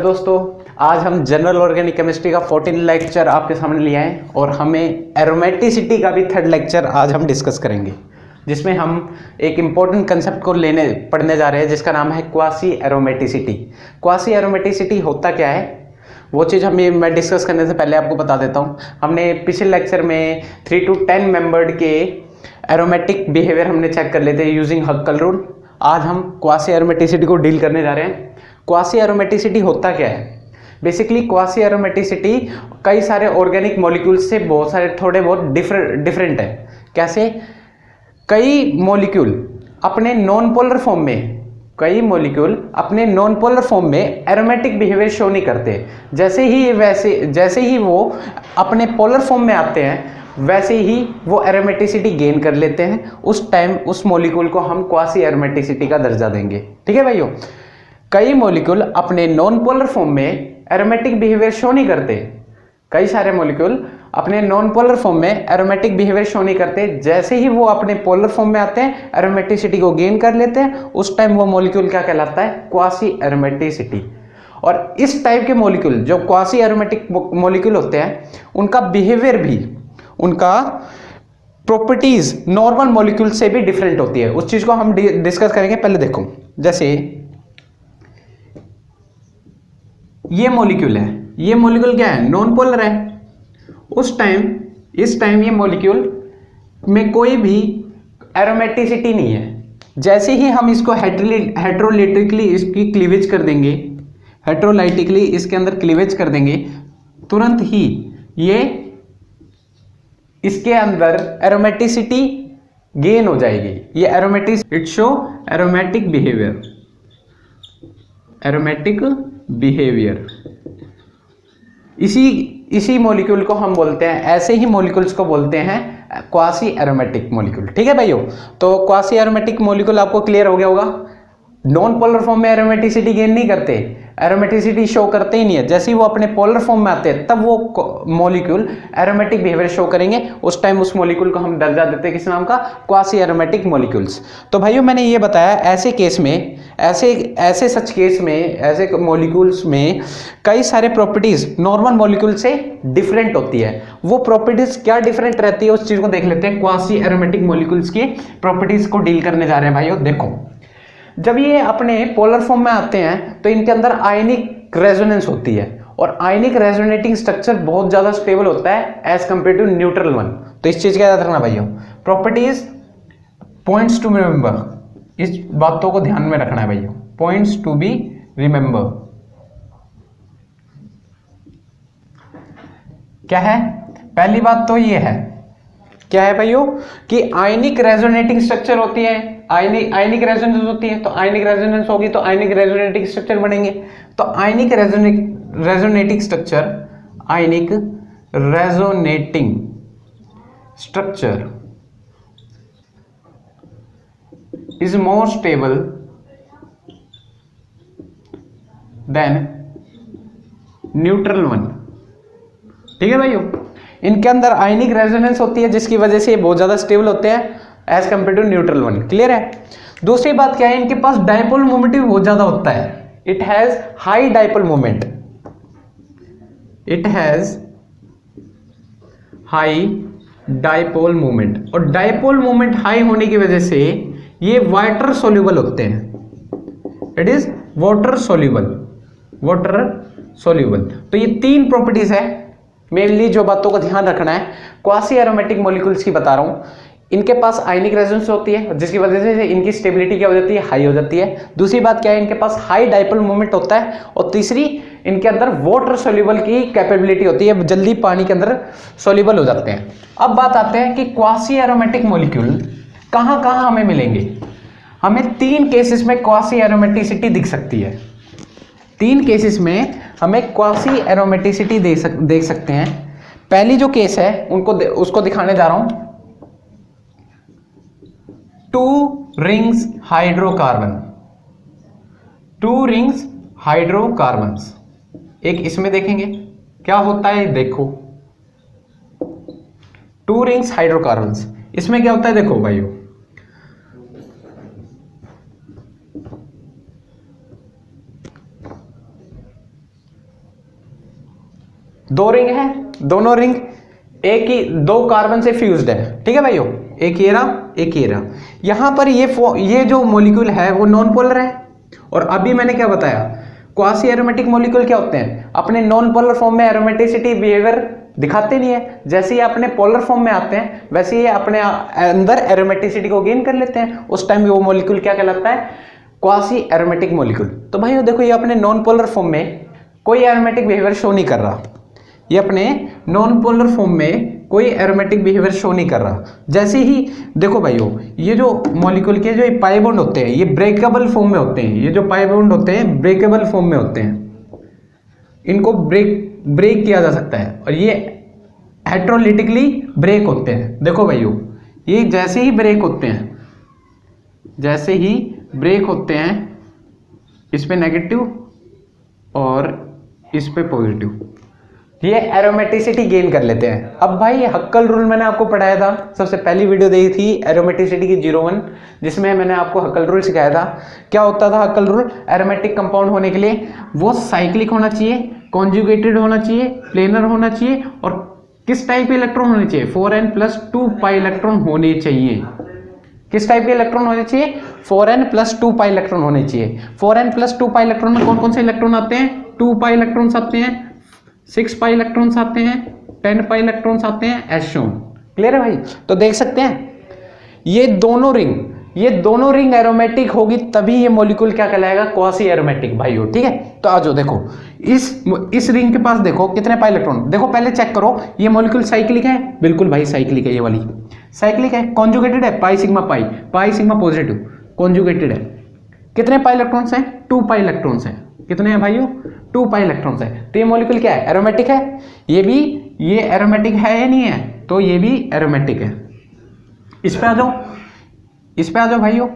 दोस्तों, आज हम जनरल ऑर्गेनिक केमिस्ट्री का 14 लेक्चर आपके सामने ले आए और हमें एरोमेटिसिटी का भी थर्ड लेक्चर आज हम डिस्कस करेंगे, जिसमें हम एक इम्पॉर्टेंट कंसेप्ट को पढ़ने जा रहे हैं जिसका नाम है क्वासी एरोमेटिसिटी। क्वासी एरोमेटिसिटी होता क्या है, वो चीज़ मैं डिस्कस करने से पहले आपको बता देता हूँ। हमने पिछले लेक्चर में 3 to 10 मेंबर्ड के एरोमेटिक बिहेवियर हमने चेक कर लेते हैं यूजिंग हक्कल रूल। आज हम क्वासी एरोमेटिसिटी को डील करने जा रहे हैं। क्वासी एरोमेटिसिटी होता क्या है? बेसिकली क्वासी एरोमेटिसिटी कई सारे ऑर्गेनिक मॉलिक्यूल्स से बहुत सारे थोड़े बहुत डिफरेंट है। कैसे? कई मॉलिक्यूल अपने नॉन पोलर फॉर्म में एरोमेटिक बिहेवियर शो नहीं करते। जैसे ही वो अपने पोलर फॉर्म में आते हैं वैसे ही वो एरोमेटिसिटी गेन कर लेते हैं। उस टाइम उस मॉलिक्यूल को हम क्वासी एरोमेटिसिटी का दर्जा देंगे। ठीक है भाइयों, कई मॉलिक्यूल अपने नॉन पोलर फॉर्म में एरोमेटिक बिहेवियर शो नहीं करते। कई सारे मॉलिक्यूल अपने नॉन पोलर फॉर्म में एरोमेटिक बिहेवियर शो नहीं करते। जैसे ही वो अपने पोलर फॉर्म में आते हैं एरोमेटिसिटी को गेन कर लेते हैं। उस टाइम वो मॉलिक्यूल क्या कहलाता है? Quasi aromaticity. और इस टाइप के मॉलिक्यूल जो क्वासी एरोमेटिक मॉलिक्यूल होते हैं उनका बिहेवियर भी, उनका प्रॉपर्टीज नॉर्मल मॉलिक्यूल से भी डिफरेंट होती है। उस चीज को हम डिस्कस करेंगे। पहले देखो, जैसे ये मॉलिक्यूल है, ये मॉलिक्यूल क्या है? नॉन पोलर है। इस टाइम ये मॉलिक्यूल में कोई भी एरोमेटिसिटी नहीं है। जैसे ही हम इसको हेट्रोलाइटिकली इसकी क्लीवेज कर देंगे, हेट्रोलाइटिकली इसके अंदर क्लीवेज कर देंगे, तुरंत ही ये इसके अंदर एरोमेटिसिटी गेन हो जाएगी। ये इट शो एरोमेटिक बिहेवियर। इसी मॉलिक्यूल को हम बोलते हैं, ऐसे ही मॉलिक्यूल्स को बोलते हैं क्वासी एरोमेटिक मॉलिक्यूल। ठीक है भाइयों, तो क्वासी एरोमेटिक मॉलिक्यूल आपको क्लियर हो गया होगा। नॉन पोलर फॉर्म में एरोमेटिसिटी गेन नहीं करते, एरोमेटिसिटी शो करते ही नहीं है। जैसे ही वो अपने पोलर फॉर्म में आते हैं तब वो मॉलिक्यूल एरोमेटिक बिहेवियर शो करेंगे। उस टाइम उस मॉलिक्यूल को हम दर्जा देते हैं किस नाम का? Quasi aromatic molecules. तो भाइयों मैंने ये बताया, ऐसे केस में, ऐसे मॉलिक्यूल्स में कई सारे प्रॉपर्टीज नॉर्मल मॉलिक्यूल से डिफरेंट होती है। वो प्रॉपर्टीज क्या डिफरेंट रहती है उस चीज को देख लेते हैं। क्वासी एरोमेटिक मॉलिक्यूल्स की प्रॉपर्टीज को डील करने जा रहे हैं भाइयों। देखो, जब ये अपने पोलर फॉर्म में आते हैं तो इनके अंदर आयनिक रेजोनेंस होती है और आयनिक रेजोनेटिंग स्ट्रक्चर बहुत ज्यादा स्टेबल होता है as compared to neutral one. तो इस चीज का याद रखना भाइयों। Properties, points to be remember, इस बातों को ध्यान में रखना है भाइयों। पॉइंट्स टू बी रिमेंबर क्या है? पहली बात तो ये है, क्या है भाइयों, कि आयनिक रेजोनेटिंग स्ट्रक्चर होती है। आयनिक रेजोनेंस होती है, तो आयनिक रेजोनेंस होगी तो आयनिक रेजोनेटिंग स्ट्रक्चर बनेंगे। तो आयनिक resonating structure is more stable than neutral one। ठीक है भाइयों, इनके अंदर आयनिक रेजोनेंस होती है जिसकी वजह से ये बहुत ज्यादा स्टेबल होते हैं as compared to neutral one. Clear है? दूसरी बात क्या है, इनके पास डायपोल मोमेंट भी बहुत ज्यादा होता है। It has high dipole moment, और डायपोल मोमेंट हाई होने की वजह से ये वाटर सोल्यूबल होते हैं। It is water soluble. तो ये तीन प्रॉपर्टीज है मेनली जो बातों को ध्यान रखना है। क्वासी एरोमेटिक मॉलिक्यूल्स की बता रहा हूं। इनके पास आयनिक रेजोनेंस होती है जिसकी वजह से इनकी स्टेबिलिटी क्या हो जाती है? हाई हो जाती है। दूसरी बात क्या है, इनके पास हाई डायपोल मोमेंट होता है। और तीसरी, इनके अंदर वाटर सोल्यूबल की कैपेबिलिटी होती है, जल्दी पानी के अंदर सोल्यूबल हो जाते हैं। अब बात आते हैं कि क्वासी एरोमेटिक मॉलिक्यूल कहां कहां हमें मिलेंगे। हमें 3 केसेस में क्वासी एरोमेटिसिटी दिख सकती है। 3 केसेस में हमें क्वासी एरोमेटिसिटी देख सकते हैं। पहली जो केस है उसको दिखाने जा रहा हूं। 2 रिंग्स हाइड्रोकार्बन्स। एक इसमें देखेंगे क्या होता है, देखो 2 रिंग्स हाइड्रोकार्बन्स। इसमें क्या होता है देखो भाइयों, दो रिंग है, दोनों रिंग एक ही दो कार्बन से फ्यूज्ड है, ठीक है भाइयों, एक ये रहा एक ये रहा। यहां पर ये जो मॉलिक्यूल है वो नॉन पोलर है। और अभी मैंने क्या बताया, क्वासी एरोमेटिक मॉलिक्यूल क्या होते हैं, अपने नॉन पोलर फॉर्म में एरोमेटिसिटी बिहेवियर दिखाते नहीं है, जैसे ही अपने पोलर फॉर्म में आते हैं वैसे ही अपने अंदर एरोमेटिसिटी को गेन कर लेते हैं, उस टाइम वो मॉलिक्यूल क्या कहलाता है, क्वासी एरोमेटिक मॉलिक्यूल। तो भाइयों देखो, ये अपने नॉन पोलर फॉर्म में कोई एरोमेटिक बिहेवियर शो नहीं कर रहा, ये अपने नॉन पोलर फॉर्म में कोई एरोमेटिक बिहेवियर शो नहीं कर रहा। जैसे ही देखो भाइयों, ये जो मॉलिक्यूल के जो पाई बॉन्ड होते हैं ये ब्रेकेबल फॉर्म में होते हैं, ये जो पाई बॉन्ड होते हैं ब्रेकेबल फॉर्म में होते हैं, इनको ब्रेक किया जा सकता है और ये हेटेरोलिटिकली ब्रेक होते हैं। देखो भाइयों, ये जैसे ही ब्रेक होते हैं, जैसे ही ब्रेक होते हैं, इस पे नेगेटिव और इस पे पॉजिटिव, ये एरोमेटिसिटी गेन कर लेते हैं। अब भाई हक्कल रूल मैंने आपको पढ़ाया था, सबसे पहली वीडियो दी थी एरोमेटिसिटी की 01, जिसमें मैंने आपको हक्कल रूल सिखाया था। क्या होता था हक्कल रूल, एरोमेटिक कंपाउंड होने के लिए वो साइक्लिक होना चाहिए, कॉन्जुगेटेड होना चाहिए, प्लेनर होना चाहिए और किस टाइप के इलेक्ट्रॉन होने चाहिए, 4n+2 पाई इलेक्ट्रॉन होने चाहिए। किस टाइप के इलेक्ट्रॉन होने चाहिए, 4n+2 पाई इलेक्ट्रॉन होने चाहिए। 4n+2 पाई इलेक्ट्रॉन में कौन कौन से इलेक्ट्रॉन आते हैं, 2 पाई इलेक्ट्रॉन्स आते हैं, 6 पाई इलेक्ट्रॉन्स आते हैं, 10 पाई इलेक्ट्रॉन्स आते हैं, एज शोन। क्लियर है भाई। तो देख सकते हैं ये दोनों रिंग एरोमेटिक होगी तभी ये मॉलिक्यूल क्या कहलाएगा, क्वासी एरोमेटिक भाइयों, ठीक है। तो आ जाओ, देखो इस रिंग के पास देखो कितने पाई इलेक्ट्रॉन, देखो पहले चेक करो ये मॉलिक्यूल साइक्लिक है, बिल्कुल भाई साइक्लिक है, ये वाली साइक्लिक है। कॉन्जुगेटेड है, पाई सिग्मा पॉजिटिव कॉन्जुगेटेड है। कितने पाई इलेक्ट्रॉन्स हैं, 2 पाई इलेक्ट्रॉन्स हैं। कितने हैं भाइयों, 2 पाई इलेक्ट्रॉन्स है। तो ये मॉलिक्यूल क्या है, एरोमेटिक है। ये एरोमेटिक है या नहीं है, तो ये भी एरोमेटिक है। इस पे आ जाओ भाइयों,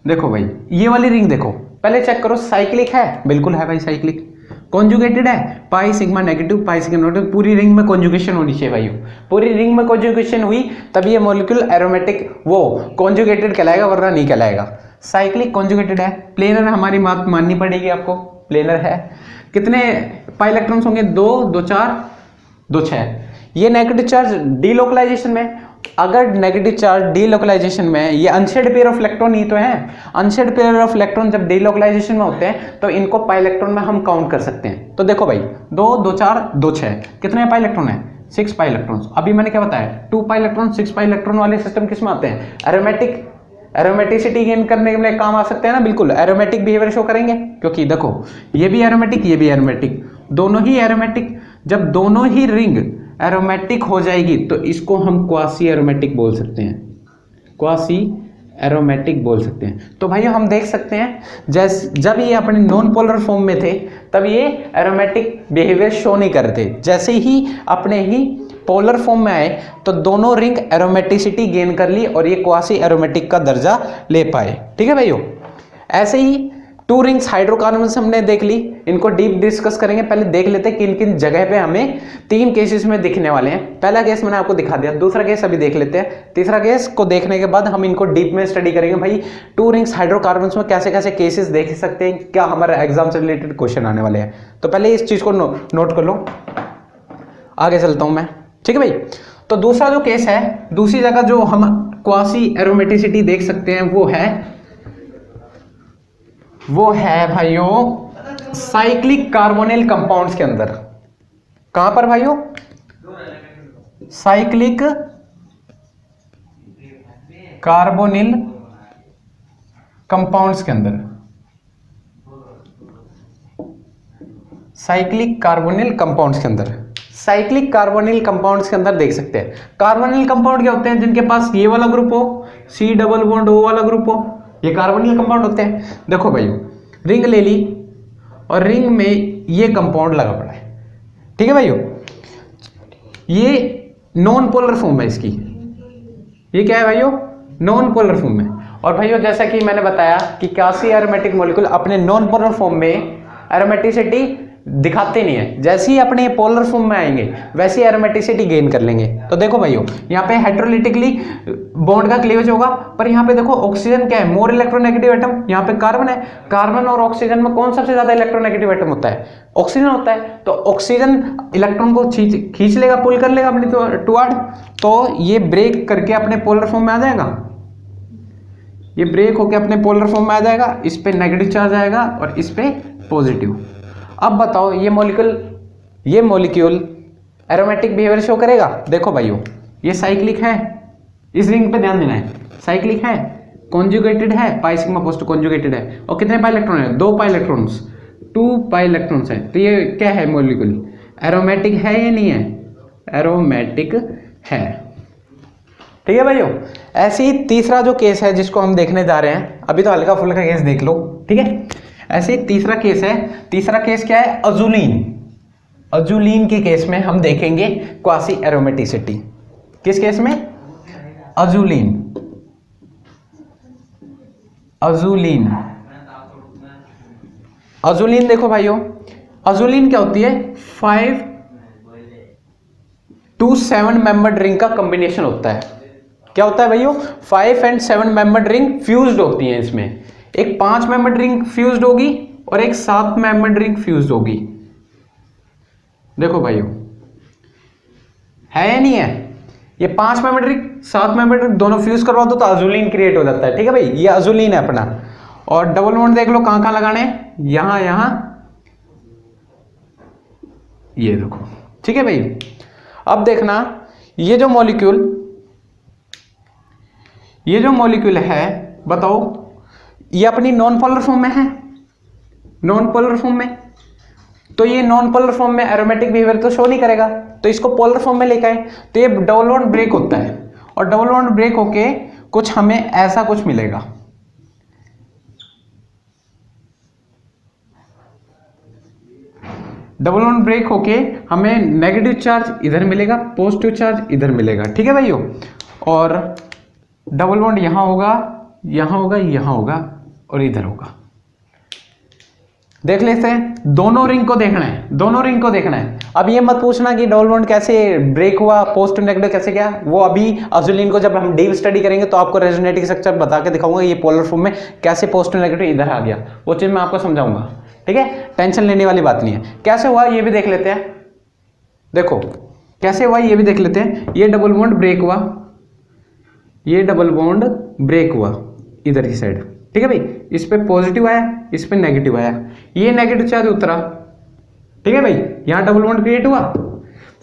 देखो भाई ये वाली रिंग देखो, पहले चेक करो साइक्लिक है, बिल्कुल है भाई साइक्लिक। कॉन्जुगेटेड है, pi sigma negative, pi sigma negative, पूरी रिंग में कॉन्जुगेशन होनी चाहिए भाइयों। पूरी रिंग में कॉन्जुगेशन हुई तभी ये मॉलिक्यूल एरोमेटिक वो कॉन्जुगेटेड कहलाएगा, वरना नहीं कहलाएगा। साइक्लिक कॉन्जुगेटेड है, प्लेनर हमारी बात माननी पड़ेगी आपको, प्लेनर है। कितने पाई इलेक्ट्रॉन्स होंगे, 2, 2, 4, 2, 6। ये नेगेटिव चार्ज डीलोकलाइजेशन में, अगर नेगेटिव चार्ज डीलोकलाइजेशन में, ये अनशेड पेयर ऑफ इलेक्ट्रॉन ही तो है। अनशेड पेयर ऑफ इलेक्ट्रॉन जब डीलोकलाइजेशन में होते हैं तो इनको पाई इलेक्ट्रॉन में हम काउंट कर सकते हैं। तो देखो भाई 2, 2, 4, 2, 6, कितने पाई इलेक्ट्रॉन है, 6 पाई इलेक्ट्रॉन। अभी मैंने क्या बताया, 2 पाई इलेक्ट्रॉन, 6 पाई इलेक्ट्रॉन वाले सिस्टम किस में आते हैं, एरोमेटिसिटी गेन करने के लिए काम आ सकते हैं ना, बिल्कुल एरोमेटिक बिहेवियर शो करेंगे। क्योंकि देखो ये भी एरोमेटिक, ये भी एरोमेटिक, दोनों ही एरोमेटिक। जब दोनों ही रिंग एरोमेटिक हो जाएगी तो इसको हम क्वासी एरोमेटिक बोल सकते हैं, क्वासी एरोमेटिक बोल सकते हैं। तो भाइयों हम देख सकते हैं जब ये अपने नॉन पोलर फॉर्म में थे तब ये एरोमेटिक बिहेवियर शो नहीं कर रहे थे। जैसे ही अपने ही पोलर फॉर्म में आए तो दोनों रिंग एरोमेटिसिटी गेन कर ली और ये क्वासी एरोमेटिक का दर्जा ले पाए। ठीक है भाइयों, ऐसे ही 2 रिंग्स हाइड्रोकार्बन्स हमने देख ली, इनको डीप डिस्कस करेंगे। पहले देख लेते हैं किन किन जगह पे हमें 3 केसेस में दिखने वाले हैं। पहला केस मैंने आपको दिखा दिया, दूसरा केस अभी देख लेते हैं, तीसरा केस को देखने के बाद हम इनको डीप में स्टडी करेंगे। भाई 2 रिंग्स हाइड्रोकार्बन्स में कैसे कैसे केसेस देख सकते हैं, क्या हमारे एग्जाम से रिलेटेड क्वेश्चन आने वाले हैं। तो पहले इस चीज को नोट कर लो, आगे चलता हूं मैं। ठीक है भाई, तो दूसरा जो केस है, दूसरी जगह जो हम क्वासी एरोमेटिसिटी देख सकते हैं वो है भाइयों साइक्लिक कार्बोनिल कंपाउंड्स के अंदर। कहां पर भाइयों, साइक्लिक कार्बोनिल कंपाउंड्स के अंदर, साइक्लिक कार्बोनिल कंपाउंड्स के अंदर, साइक्लिक कार्बोनिल कंपाउंड्स के अंदर देख सकते हैं। कार्बोनिल कंपाउंड क्या होते हैं, जिनके पास ये वाला ग्रुप हो, C डबल बॉन्ड O वाला ग्रुप हो, ये कार्बोनिल कंपाउंड होते हैं। देखो भाइयों, रिंग ले ली और रिंग में ये कंपाउंड लगा पड़ा है। ठीक है भाइयों, ये नॉन पोलर फॉर्म है इसकी, ये क्या है भाइयों, नॉन पोलर फॉर्म में। और भाइयों जैसा कि मैंने बताया कि क्वासी एरोमेटिक मॉलिक्यूल अपने नॉन पोलर फॉर्म में एरोमेटिसिटी दिखाते नहीं है, जैसे ही अपने पोलर फॉर्म में आएंगे वैसे एरोमेटिसिटी गेन कर लेंगे। तो देखो भाइयों, यहाँ पे हाइड्रोलिटिकली बॉन्ड का क्लीवेज होगा, पर यहाँ पे देखो ऑक्सीजन क्या है, मोर इलेक्ट्रोनेगेटिव एटम, यहाँ पे कार्बन है। कार्बन और ऑक्सीजन में कौन सबसे ज्यादा इलेक्ट्रोनेगेटिव एटम होता है? ऑक्सीजन होता है। तो ऑक्सीजन इलेक्ट्रॉन को खींच लेगा, पुल कर लेगा अपनी टुवर्ड, तो ये ब्रेक करके अपने पोलर फॉर्म में आ जाएगा, ये ब्रेक होके अपने पोलर फॉर्म में आ जाएगा, इस पे नेगेटिव चार्ज आएगा और इस पे पॉजिटिव। अब बताओ ये मॉलिक्यूल एरोमेटिक बिहेवियर शो करेगा? देखो भाइयों, ये साइक्लिक है, इस रिंग पे ध्यान देना है, साइक्लिक है, कॉन्जुगेटेड है, पाई सिग्मा पोस्ट कॉन्जुगेटेड है, और कितने पाई इलेक्ट्रॉन है? 2 पाई इलेक्ट्रॉन्स, 2 पाई इलेक्ट्रॉन्स है। तो ये क्या है मॉलिक्यूल? एरोमेटिक है या नहीं है? एरोमेटिक है। ठीक है भाइयों। ऐसे ही तीसरा जो केस है जिसको हम देखने जा रहे हैं, अभी तो हल्का फुल्का केस देख लो, ठीक है। ऐसे ही तीसरा केस है, तीसरा केस क्या है? अजुलिन। अजुलिन के केस में हम देखेंगे क्वासी एरोमेटिसिटी। किस केस में? अजुलिन। अजुलिन, अजुलिन देखो भाइयों, अजुलिन क्या होती है? 5 to 7 मेंबर्ड रिंग का कॉम्बिनेशन होता है। क्या होता है भाइयों? 5 and 7 मेंबर्ड रिंग फ्यूज्ड होती हैं इसमें। एक 5 मेंबर्ड रिंग फ्यूज्ड होगी और एक 7 मेंबर्ड रिंग फ्यूज्ड होगी। देखो भाइयों, है या नहीं है? ये 5 मेंबर्ड रिंग 7 मेंबर्ड रिंग दोनों फ्यूज करवा दो तो अजुलिन क्रिएट हो जाता है। ठीक है भाई, ये अजुलिन है अपना। और डबल बॉन्ड देख लो कहां कहां लगाने, यहां यहां, ये देखो। ठीक है भाई, अब देखना ये जो मॉलिक्यूल है, बताओ ये अपनी नॉन पोलर फॉर्म में है, नॉन पोलर फॉर्म में, तो ये नॉन पोलर फॉर्म में एरोमेटिक बिहेवियर तो शो नहीं करेगा, तो इसको पोलर फॉर्म में लेकर आए तो ये डबल बॉन्ड ब्रेक होता है, और डबल बॉन्ड ब्रेक होके कुछ हमें ऐसा कुछ मिलेगा। डबल बॉन्ड ब्रेक होके हमें नेगेटिव चार्ज इधर मिलेगा, पॉजिटिव चार्ज इधर मिलेगा। ठीक है भाइयों, और डबल बॉन्ड यहां होगा, यहां होगा, यहां होगा और इधर होगा। देख लेते हैं, दोनों रिंग को देखना है, दोनों रिंग को देखना है। अब ये मत पूछना कि डबल बॉन्ड कैसे ब्रेक हुआ, पॉजिटिव नेगेटिव कैसे क्या, वो अभी अजुलिन को जब हम डीप स्टडी करेंगे तो आपको रेजोनेटिक स्ट्रक्चर बता के दिखाऊंगा ये पोलर फॉर्म में कैसे पॉजिटिव नेगेटिव इधर आ गया, वो चीज मैं आपको समझाऊंगा। ठीक है, टेंशन लेने वाली बात नहीं है। कैसे हुआ ये भी देख लेते हैं। देखो कैसे हुआ ये भी देख लेते हैं। ये डबल बॉन्ड ब्रेक हुआ, ये डबल बॉन्ड ब्रेक हुआ इधर की साइड। ठीक है भाई, इस पे पॉजिटिव आया, इस पे नेगेटिव आया, ये नेगेटिव चार्ज उतरा। ठीक है भाई, यहां डबल बॉन्ड क्रिएट हुआ,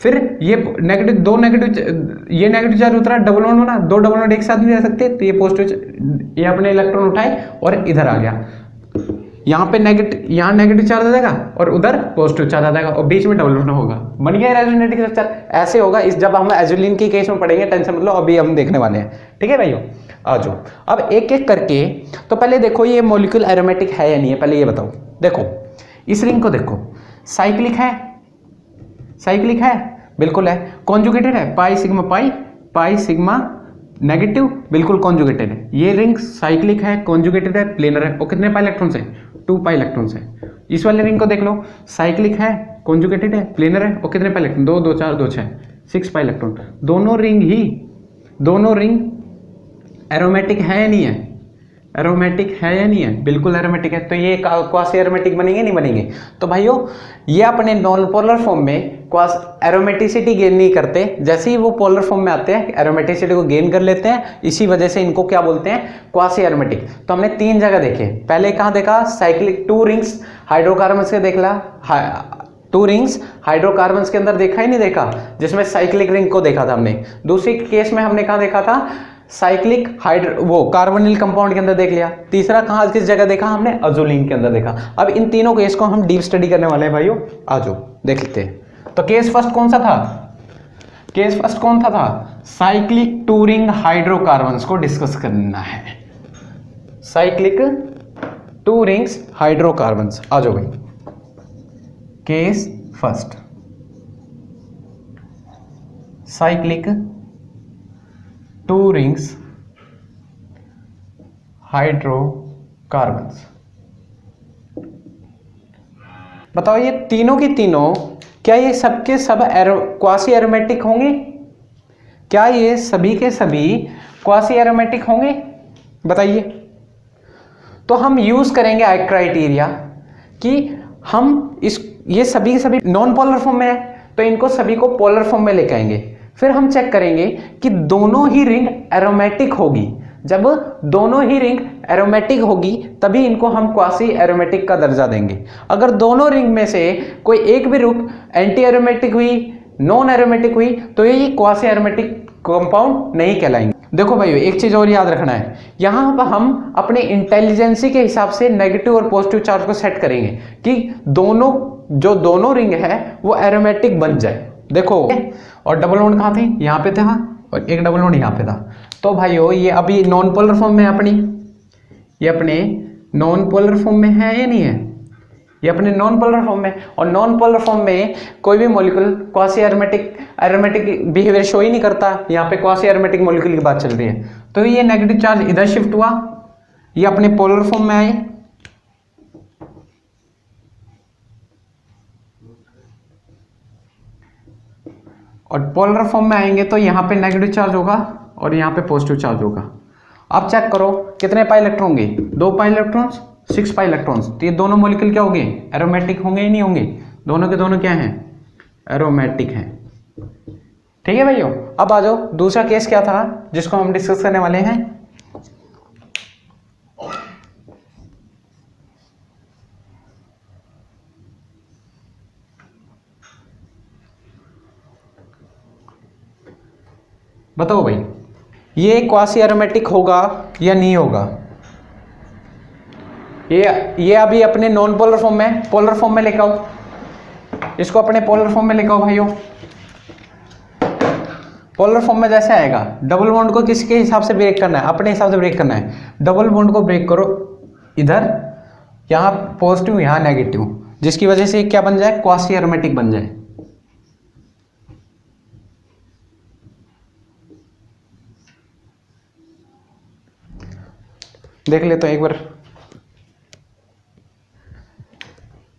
फिर ये नेगेटिव, दो नेगेटिव, ये नेगेटिव चार्ज उतरा, डबल बॉन्ड होना, दो डबल बॉन्ड एक साथ नहीं रह सकते, तो ये पॉजिटिव, ये अपने इलेक्ट्रॉन उठाए और इधर आ गया। यहाँ पे नेगेटिव, यहाँ नेगेटिव चार्ज आ जाएगा और उधर पॉजिटिव चार्ज आ जाएगा और बीच में डबल बॉन्ड होगा, बन गया रेजोनेटिक स्ट्रक्चर। ऐसे होगा इस जब हम एजुलिन के केस में पढ़ेंगे, टेंशन मतलब अभी हम देखने वाले हैं। ठीक है भाइयों, आ जाओ अब एक एक करके। तो पहले देखो ये मॉलिक्यूल एरोमेटिक है या नहीं है, पहले ये बताओ। देखो इस रिंग को देखो, साइक्लिक है, साइक्लिक है, बिल्कुल है। कॉन्जुगेटेड है, pi sigma pi, pi sigma negative, बिल्कुल कॉन्जुगेटेड है। ये रिंग साइक्लिक है, कॉन्जुगेटेड है, प्लेनर है, और कितने पाई इलेक्ट्रॉन्स है? 2 पाई इलेक्ट्रॉन्स है। इस वाले रिंग को देख लो, साइक्लिक है, कॉन्जुगेटेड है, प्लेनर है, और कितने पाई इलेक्ट्रॉन? 2 2 4 2 6, 6 pi electron. दोनों रिंग एरोमेटिक है या नहीं है? एरोमेटिक है या नहीं है? बिल्कुल एरोमेटिक है। तो ये क्वासी एरोमेटिक बनेंगे नहीं बनेंगे? तो भाइयों ये अपने नॉन पोलर फॉर्म में क्वास एरोमेटिसिटी गेन नहीं करते, जैसे ही वो पोलर फॉर्म में आते हैं एरोमेटिसिटी को गेन कर लेते हैं। इसी वजह से इनको क्या बोलते हैं? Quasi aromatic. तो हमने 3 जगह देखे। पहले कहाँ देखा? साइक्लिक 2 रिंग्स हाइड्रोकार्बन्स के देख ला, 2 रिंग्स हाइड्रोकार्बन्स के अंदर देखा ही नहीं देखा, जिसमें साइक्लिक रिंग को देखा था हमने। दूसरी केस में हमने कहाँ देखा था? साइक्लिक वो कार्बोनिल कंपाउंड के अंदर देख लिया। तीसरा कहाँ किस जगह देखा हमने? अजुलिन के अंदर देखा। अब इन तीनों केस को हम डीप स्टडी करने वाले हैं भाइयों, आ जाओ देख लेते हैं। तो केस फर्स्ट कौन सा था? केस फर्स्ट कौन था? साइक्लिक 2 रिंग हाइड्रोकार्बन्स को डिस्कस करना है। साइक्लिक 2 रिंग्स हाइड्रोकार्बन्स, आ जाओ भाई। Case first cyclic 2 rings hydrocarbons. बताओ ये तीनों की तीनों क्या ये सबके सब क्वासी एरोमेटिक होंगे? क्या ये सभी के सभी क्वासी एरोमेटिक होंगे? बताइए। तो हम यूज करेंगे क्राइटेरिया कि हम ये सभी के सभी नॉन पोलर फॉर्म में है तो इनको सभी को पोलर फॉर्म में लेके आएंगे। फिर हम चेक करेंगे कि दोनों ही रिंग एरोमेटिक होगी। जब दोनों ही रिंग एरोमेटिक होगी तभी इनको हम क्वासी एरोमेटिक का दर्जा देंगे। अगर दोनों रिंग में से कोई एक भी रिंग एंटी एरोमेटिक हुई, नॉन एरोमेटिक हुई, तो ये क्वासी एरोमेटिक कंपाउंड नहीं कहलाएंगे। देखो भाइयों एक चीज और याद रखना है, यहां पर हम अपने इंटेलिजेंसी के हिसाब से नेगेटिव और पॉजिटिव चार्ज को सेट करेंगे कि दोनों रिंग है वो एरोमेटिक बन जाए। देखो और डबल बॉन्ड कहां थे? यहां पे था और एक डबल बॉन्ड यहां पे था। तो भाइयों ये अभी नॉन पोलर फॉर्म में है अपनी, ये अपने नॉन पोलर फॉर्म में है या नहीं है? ये अपने नॉन पोलर फॉर्म में, और नॉन पोलर फॉर्म में कोई भी molecule quasi aromatic behaviour show ही नहीं करता। यहाँ पे क्वासी एरोमेटिक मॉलिक्यूल की बात चल रही है। तो ये नेगेटिव चार्ज इधर शिफ्ट हुआ, ये अपने पोलर फॉर्म में आए, और पोलर फॉर्म में आएंगे तो यहाँ पे नेगेटिव चार्ज होगा और यहाँ पे पॉजिटिव चार्ज होगा। अब चेक करो कितने पाई इलेक्ट्रॉन होंगे? 2 पाई इलेक्ट्रॉन्स, 6 पाई इलेक्ट्रॉन्स। तो ये दोनों मॉलिक्यूल क्या होंगे? एरोमेटिक होंगे या नहीं होंगे? दोनों के दोनों क्या हैं? एरोमेटिक हैं। ठीक है भाइयों। अब आ जाओ दूसरा केस क्या था जिसको हम डिस्कस करने वाले हैं। बताओ भाई ये क्वासी एरोमेटिक होगा या नहीं होगा? ये अभी अपने नॉन पोलर फॉर्म में, पोलर फॉर्म में लेकर आओ, इसको अपने पोलर फॉर्म में लेकर आओ भाइयों। पोलर फॉर्म में जैसे आएगा, डबल बॉन्ड को किसके हिसाब से ब्रेक करना है? अपने हिसाब से ब्रेक करना है। डबल बॉन्ड को ब्रेक करो इधर, यहाँ पॉजिटिव यहाँ नेगेटिव, जिसकी वजह से क्या बन जाए? क्वासी एरोमेटिक बन जाए। देख ले तो एक बार।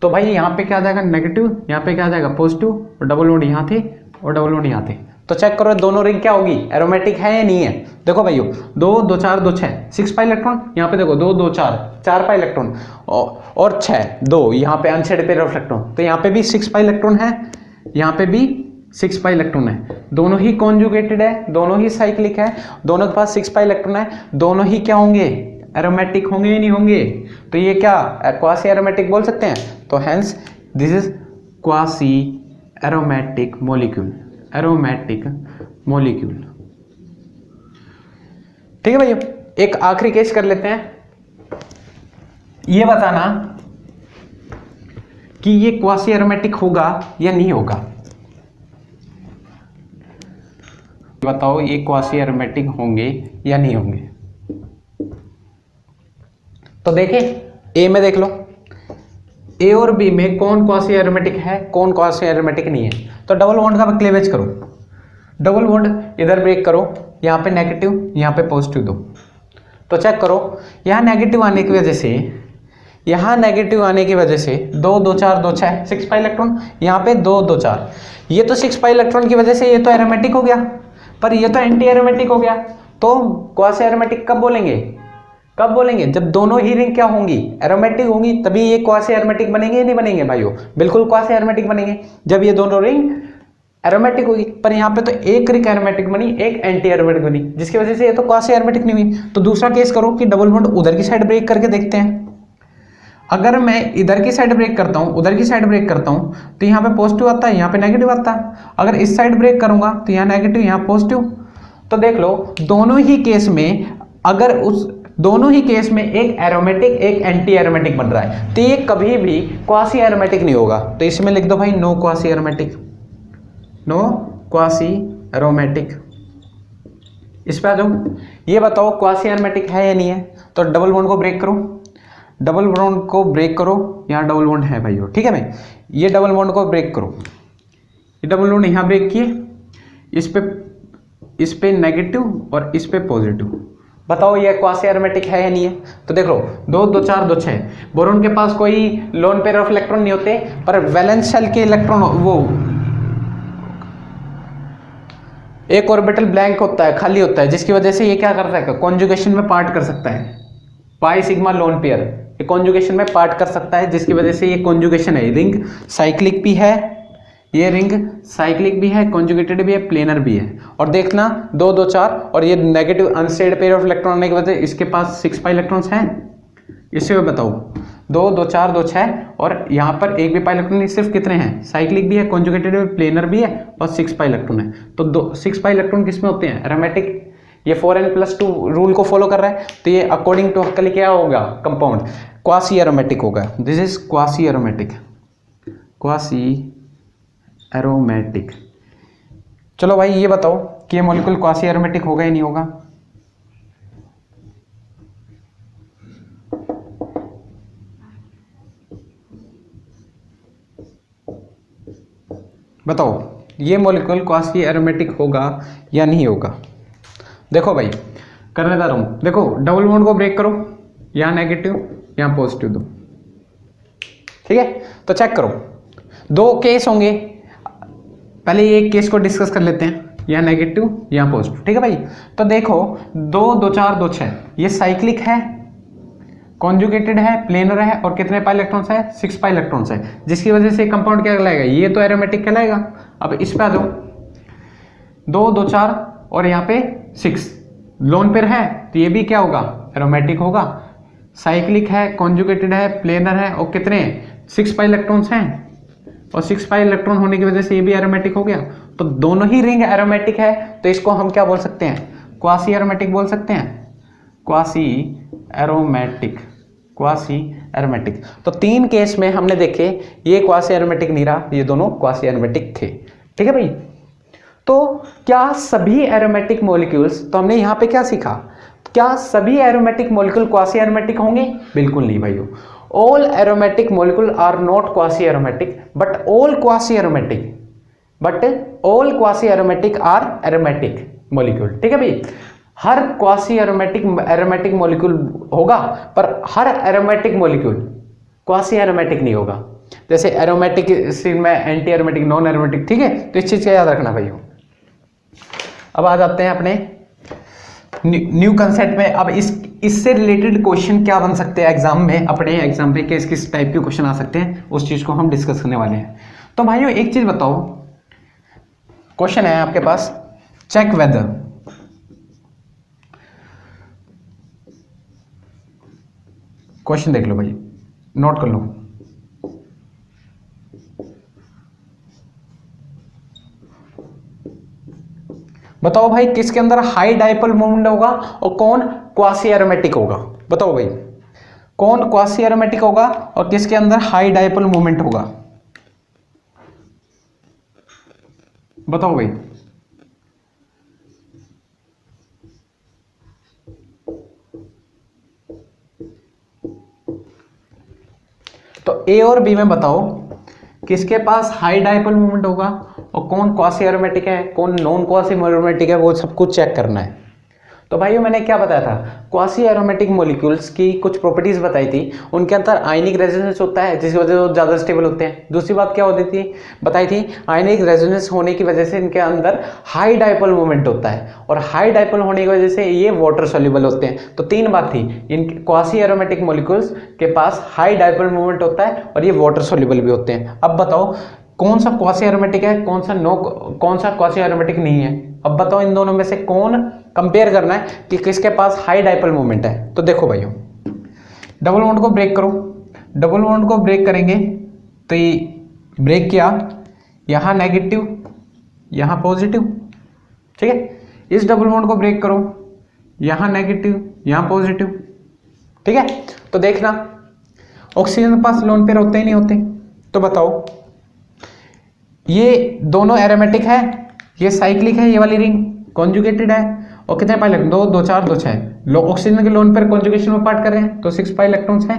तो भाई यहाँ पे क्या आ जाएगा? नेगेटिव, यहाँ पे क्या आ जाएगा? पॉजिटिव, और डबल बॉन्ड यहाँ थे और डबल बॉन्ड यहाँ थे। तो चेक करो दोनों रिंग क्या होगी? एरोमेटिक है या नहीं है? देखो भाइयों 2 2 4 2 6, 6 पाई इलेक्ट्रॉन। यहाँ पे देखो 2 2 4, 4 पाई इलेक्ट्रॉन, और 6 2 यहाँ पे अनशेड पेयर ऑफ इलेक्ट्रॉन। तो यहाँ पे भी 6 पाई इलेक्ट्रॉन है, यहाँ पे भी 6 पाई इलेक्ट्रॉन है। दोनों ही कॉन्जुगेटेड है, दोनों ही साइक्लिक है, दोनों के पास 6 पाई इलेक्ट्रॉन है। दोनों ही क्या होंगे? एरोमेटिक होंगे या नहीं होंगे? तो ये क्या क्वासी एरोमेटिक बोल सकते हैं। तो hence this is quasi aromatic molecule, aromatic molecule. ठीक है भाइयों, एक आखिरी केस कर लेते हैं। ये बताना कि ये क्वासी एरोमेटिक होगा या नहीं होगा। बताओ ये क्वासी एरोमेटिक होंगे या नहीं होंगे। तो देखें ए में देख लो, ए और बी में कौन क्वासी एरोमेटिक है, कौन क्वासी एरोमेटिक नहीं है। तो डबल बॉन्ड का क्लीवेज करो, डबल बॉन्ड इधर ब्रेक करो, यहाँ पे नेगेटिव यहाँ पे पॉजिटिव दो। तो चेक करो यहाँ नेगेटिव आने की वजह से, यहाँ नेगेटिव आने की वजह से 2 2 4 2 6, 6 पाई इलेक्ट्रॉन, यहाँ पे 2 2 4। ये तो 6 पाई इलेक्ट्रॉन की वजह से ये तो एरोमेटिक हो गया, पर ये तो एंटी एरोमेटिक हो गया। तो क्वासी एरोमेटिक कब बोलेंगे? कब बोलेंगे? जब दोनों ही रिंग क्या होंगी? एरोमेटिक होंगी, तभी ये क्वासी एरोमेटिक बनेंगे या नहीं बनेंगे भाइयों? बिल्कुल क्वासी एरोमेटिक बनेंगे जब ये दोनों रिंग एरोमेटिक होगी। पर यहाँ पे तो एक रिंग एरोमेटिक बनी, एक एंटी एरोमेटिक बनी, जिसकी वजह से ये तो क्वासी एरोमेटिक नहीं हुई। तो दूसरा केस करो कि डबल बॉन्ड उधर की साइड ब्रेक करके देखते हैं। अगर मैं इधर की साइड ब्रेक करता हूँ, उधर की साइड ब्रेक करता हूँ, तो यहाँ पे पॉजिटिव आता है, यहाँ पे नेगेटिव आता है। अगर इस साइड ब्रेक करूंगा तो यहाँ नेगेटिव यहाँ पॉजिटिव। तो देख लो दोनों ही केस में, अगर उस दोनों ही केस में एक एरोमेटिक एक एंटी एरोमेटिक बन रहा है, तो ये कभी भी क्वासी एरोमेटिक नहीं होगा। तो इसमें लिख दो भाई no quasi aromatic, no quasi aromatic. इस पे आ जाओ, ये बताओ क्वासी एरोमेटिक है या नहीं है। तो डबल बॉन्ड को ब्रेक करो, डबल बॉन्ड को ब्रेक करो, यहाँ डबल बॉन्ड है भाई, ठीक है भाई। ये डबल बॉन्ड को ब्रेक करो, ये डबल बॉन्ड यहाँ ब्रेक किए, इस पे नेगेटिव और इस पे पॉजिटिव, बताओ ये क्वासी एरोमेटिक है या नहीं है? तो देख लो 2 2 4 2 6, बोरोन के पास कोई लोन पेयर ऑफ इलेक्ट्रॉन नहीं होते, पर वैलेंस शेल के इलेक्ट्रॉन वो एक ऑर्बिटल ब्लैंक होता है, खाली होता है, जिसकी वजह से ये क्या करता है, कॉन्जुगेशन में पार्ट कर सकता है। पाई सिग्मा लोन पेयर ये कॉन्जुगेशन में पार्ट कर सकता है, जिसकी वजह से ये कॉन्जुगेशन है। रिंग साइक्लिक भी है, ये रिंग साइक्लिक भी है, कॉन्जुगेटेड भी है, प्लेनर भी है। और देखना 2 2 4 और ये negative unstated pair of electron होने की वजह से इसके पास 6 पाई इलेक्ट्रॉन्स हैं। इससे बताओ 2 2 4 2 6 और यहाँ पर एक भी पाई इलेक्ट्रॉन नहीं, सिर्फ कितने हैं, साइक्लिक भी है, कॉन्जुगेटेड भी, प्लेनर भी है और 6 पाई इलेक्ट्रॉन है। तो 6 पाई इलेक्ट्रॉन किस में होते हैं, एरोमेटिक। ये 4n+2 रूल को फॉलो कर रहा है, तो ये अकॉर्डिंग टू हक्कली क्या होगा, कंपाउंड क्वासी एरोमेटिक होगा। This is quasi aromatic, quasi aromatic. चलो भाई ये बताओ कि ये मॉलिक्यूल क्वासी एरोमेटिक होगा या नहीं होगा? बताओ ये मॉलिक्यूल क्वासी एरोमेटिक होगा या नहीं होगा? देखो भाई करने जा रहा हूं, देखो डबल बॉन्ड को ब्रेक करो, यहां नेगेटिव यहां पॉजिटिव दो, ठीक है। तो चेक करो, 2 केस होंगे, पहले ये एक केस को डिस्कस कर लेते हैं, यहाँ नेगेटिव यहाँ पॉजिटिव, ठीक है भाई। तो देखो 2 2 4 2 6 ये साइक्लिक है, कॉन्जुगेटेड है, प्लेनर है और कितने पाई इलेक्ट्रॉन्स है, 6 पाई इलेक्ट्रॉन्स है, जिसकी वजह से कंपाउंड क्या कहलाएगा, ये तो एरोमेटिक कहलाएगा। अब इस पे आ जाओ, 2 2 4 और यहाँ पे 6 लोन पेयर है, तो ये भी क्या होगा, एरोमेटिक होगा। साइक्लिक है, कॉन्जुगेटेड है, प्लेनर है और कितने 6 पाई इलेक्ट्रॉन्स हैं, और 6 पाई इलेक्ट्रॉन होने की वजह से ये भी एरोमेटिक हो गया। तो दोनों ही रिंग एरोमेटिक है, तो इसको हम क्या बोल सकते हैं, क्वासी एरोमेटिक बोल सकते हैं, क्वासी एरोमेटिक, क्वासी एरोमेटिक। तो 3 केस में हमने देखे ये क्वासी एरोमेटिक नहीं रहा, ये दोनों क्वासी एरोमेटिक थे, ठीक है भाई। तो क्या सभी एरोमेटिक मॉलिक्यूल्स, तो हमने यहाँ पे क्या सीखा, क्या सभी एरोमेटिक मॉलिक्यूल क्वासी एरोमेटिक होंगे? बिल्कुल नहीं भाइयों। All aromatic molecule are not quasi aromatic, but all quasi aromatic are aromatic molecule, ठीक है भाई। हर क्वासी एरोमेटिक मॉलिक्यूल होगा, पर हर एरोमेटिक मॉलिक्यूल क्वासी एरोमेटिक नहीं होगा। जैसे एरोमेटिक में एंटी एरोमेटिक, नॉन एरोमेटिक, ठीक है। तो इस चीज का याद रखना भाइयों। अब आ जाते हैं अपने न्यू कंसेप्ट में। अब इससे रिलेटेड क्वेश्चन क्या बन सकते हैं एग्जाम में, अपने एग्जाम में किस किस टाइप के क्वेश्चन आ सकते हैं, उस चीज को हम डिस्कस करने वाले हैं। तो भाइयों एक चीज बताओ, क्वेश्चन है आपके पास, चेक वेदर, क्वेश्चन देख लो भाई, नोट कर लो। बताओ भाई किसके अंदर हाई डाइपोल मोमेंट होगा और कौन क्वासी एरोमेटिक होगा? बताओ भाई कौन क्वासी एरोमेटिक होगा और किसके अंदर हाई डाइपोल मोमेंट होगा? बताओ भाई। तो ए और बी में बताओ किसके पास हाई डाइपोल मोमेंट होगा और कौन क्वासी एरोमेटिक है, कौन नॉन क्वासी एरोमेटिक है, वो सब कुछ चेक करना है। तो भाइयों मैंने क्या बताया था, क्वासी एरोमेटिक मॉलिक्यूल्स की कुछ प्रॉपर्टीज बताई थी, उनके अंदर आयनिक रेजोनेंस होता है जिसकी वजह से वो ज़्यादा स्टेबल होते हैं। दूसरी बात क्या होती थी, बताई थी, आयनिक रेजोनेंस होने की वजह से इनके अंदर हाई डाइपोल मोमेंट होता है, और हाई डाइपोल होने की वजह से ये वाटर सोल्यूबल होते हैं। तो 3 बात थी, इन क्वासी एरोमेटिक मॉलिक्यूल्स के पास हाई डाइपोल मोमेंट होता है और ये वाटर सोल्यूबल भी होते हैं। अब बताओ कौन सा क्वासी एरोमेटिक है, कौन सा क्वासी एरोमेटिक नहीं है? अब बताओ इन दोनों में से कौन, कंपेयर करना है कि किसके पास हाई डाइपोल मोमेंट है। तो देखो भाइयों, डबल बॉन्ड को ब्रेक करो, डबल बॉन्ड को ब्रेक करेंगे तो ये ब्रेक किया, यहाँ नेगेटिव यहाँ पॉजिटिव, ठीक है। इस डबल बॉन्ड को ब्रेक करो, यहाँ नेगेटिव यहाँ पॉजिटिव, ठीक है। तो देखना ऑक्सीजन के पास लोन पेयर होते ही नहीं होते। तो बताओ ये दोनों एरोमेटिक है, ये साइक्लिक है, ये वाली रिंग कॉन्जुगेटेड है, और कितने पाई इलेक्ट्रॉन, 2 2 4 2 6 ऑक्सीजन के लोन पेयर कॉन्जुगेशन में पार्ट कर रहे हैं, तो 6 पाई इलेक्ट्रॉन्स हैं।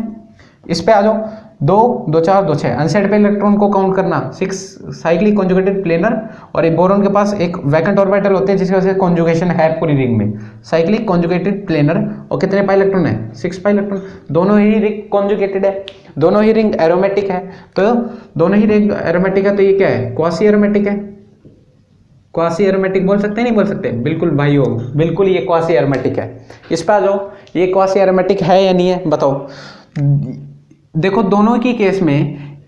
इस पे आ जाओ, दो दो चार दो छः, अनसेट पे इलेक्ट्रॉन को काउंट करना 6 साइक्लिक कॉन्जुगेटेड प्लेनर, और एक बोरॉन के पास एक वैकेंट ऑर्बिटल होते हैं जिसकी वजह से कॉन्जुगेशन है पूरी रिंग में, साइक्लिक कॉन्जुगेटेड प्लेनर, और कितने पाई इलेक्ट्रॉन है 6 पाई इलेक्ट्रॉन, दोनों ही रिंग कॉन्जुगेटेड है, दोनों ही रिंग एरोमेटिक है, तो दोनों ही रिंग एरोमेटिक है, तो ये क्या है क्वासी एरोमेटिक है, क्वासी एरोमेटिक बोल सकते हैं नहीं बोल सकते, बिल्कुल भाई हो, बिल्कुल ये क्वासी एरोमेटिक है। इस पे आ जाओ, ये क्वासी एरोमेटिक है या नहीं है बताओ। देखो दोनों की केस में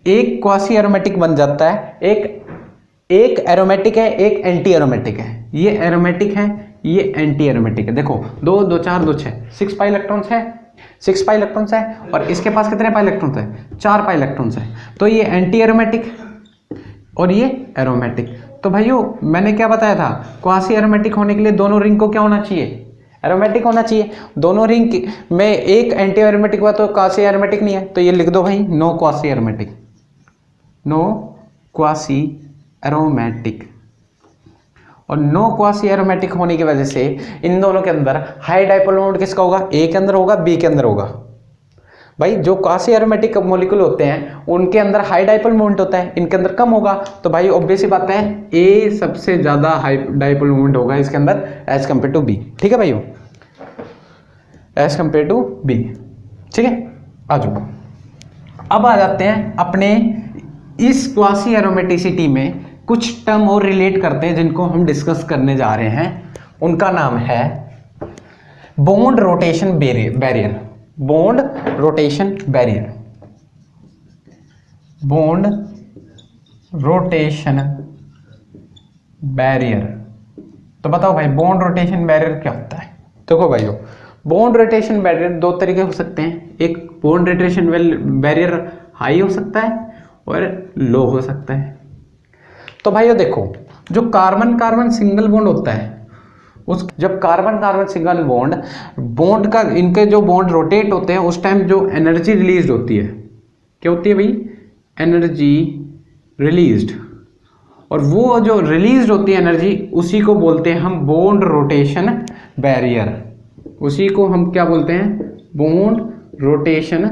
एक क्वासी एरोमेटिक बन जाता है, एक एरोमेटिक है, एक एंटी एरोमेटिक है, ये एरोमेटिक है, ये एंटी एरोमेटिक है। देखो 2 2 4 2 6, 6 पाई इलेक्ट्रॉन्स है, 6 पाई इलेक्ट्रॉन्स है, और इसके पास कितने पाई इलेक्ट्रॉन्स है 4 पाई इलेक्ट्रॉन्स है, तो ये एंटी एरोमेटिक और ये एरोमेटिक। तो भाइयों मैंने क्या बताया था, क्वासी एरोमेटिक होने के लिए दोनों रिंग को क्या होना चाहिए, एरोमेटिक होना चाहिए। दोनों रिंग में एक एंटी एरोमेटिक हुआ तो क्वासी एरोमेटिक नहीं है, तो ये लिख दो भाई no quasi aromatic, no quasi aromatic. और नो क्वासी एरोमेटिक होने की वजह से इन दोनों के अंदर हाई डाइपोल मोमेंट किसका होगा, ए के अंदर होगा, बी के अंदर होगा। भाई जो क्वासी एरोमेटिक मॉलिक्यूल होते हैं उनके अंदर हाई डाइपोल मोमेंट होता है, इनके अंदर कम होगा, तो भाई ऑब्वियस सी बात है ए सबसे ज्यादा हाई डाइपोल मोमेंट होगा इसके अंदर एज कंपेयर टू बी। ठीक है भाइयों, एज कंपेयर टू बी। ठीक है, आ जाओ अब आ जाते हैं अपने इस क्वासी एरोमेटिसिटी में कुछ टर्म और रिलेट करते हैं जिनको हम डिस्कस करने जा रहे हैं। उनका नाम है bond rotation barrier, bond rotation barrier, bond rotation barrier. तो बताओ भाई बॉन्ड रोटेशन बैरियर क्या होता है। देखो भाइयों बॉन्ड रोटेशन बैरियर दो तरीके हो सकते हैं, एक बॉन्ड रोटेशन बैरियर हाई हो सकता है और लो हो सकता है। तो भाइयों देखो जो कार्बन कार्बन सिंगल बॉन्ड होता है, उस जब कार्बन कार्बन सिंगल बॉन्ड का इनके जो बॉन्ड रोटेट होते हैं उस टाइम जो एनर्जी रिलीज होती है, क्या होती है भाई, एनर्जी रिलीज्ड, और वो जो रिलीज होती है एनर्जी उसी को बोलते हैं हम बॉन्ड रोटेशन बैरियर, उसी को हम क्या बोलते हैं, बॉन्ड रोटेशन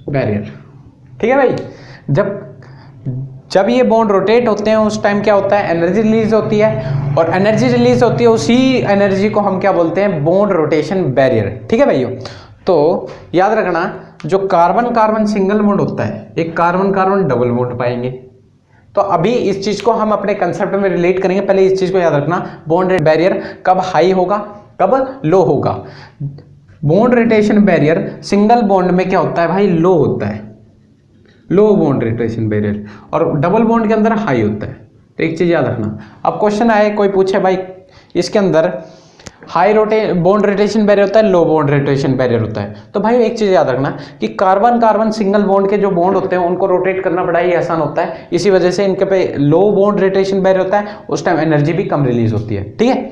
बैरियर। ठीक है भाई, जब ये बॉन्ड रोटेट होते हैं उस टाइम क्या होता है, एनर्जी रिलीज होती है, और एनर्जी रिलीज होती है उसी एनर्जी को हम क्या बोलते हैं, बॉन्ड रोटेशन बैरियर। ठीक है भाइयों, तो याद रखना जो कार्बन कार्बन सिंगल बॉन्ड होता है, एक कार्बन कार्बन डबल बॉन्ड पाएंगे। तो अभी इस चीज को हम अपने कंसेप्ट में रिलेट करेंगे, पहले इस चीज को याद रखना, बॉन्ड बैरियर कब हाई होगा कब लो होगा। Bond rotation barrier single bond में क्या होता है भाई, लो होता है, लो बॉन्ड रोटेशन बैरियर, और डबल बॉन्ड के अंदर हाई होता है। तो एक चीज याद रखना, अब क्वेश्चन आए कोई पूछे भाई इसके अंदर हाई बॉन्ड रोटेशन बैरियर होता है, लो बॉन्ड रोटेशन बैरियर होता है, तो भाई एक चीज याद रखना कि कार्बन कार्बन सिंगल बॉन्ड के जो बॉन्ड होते हैं उनको रोटेट करना बड़ा ही आसान होता है, इसी वजह से इनके पे लो बॉन्ड रोटेशन बैरियर होता है, उस टाइम एनर्जी भी कम रिलीज होती है। ठीक है,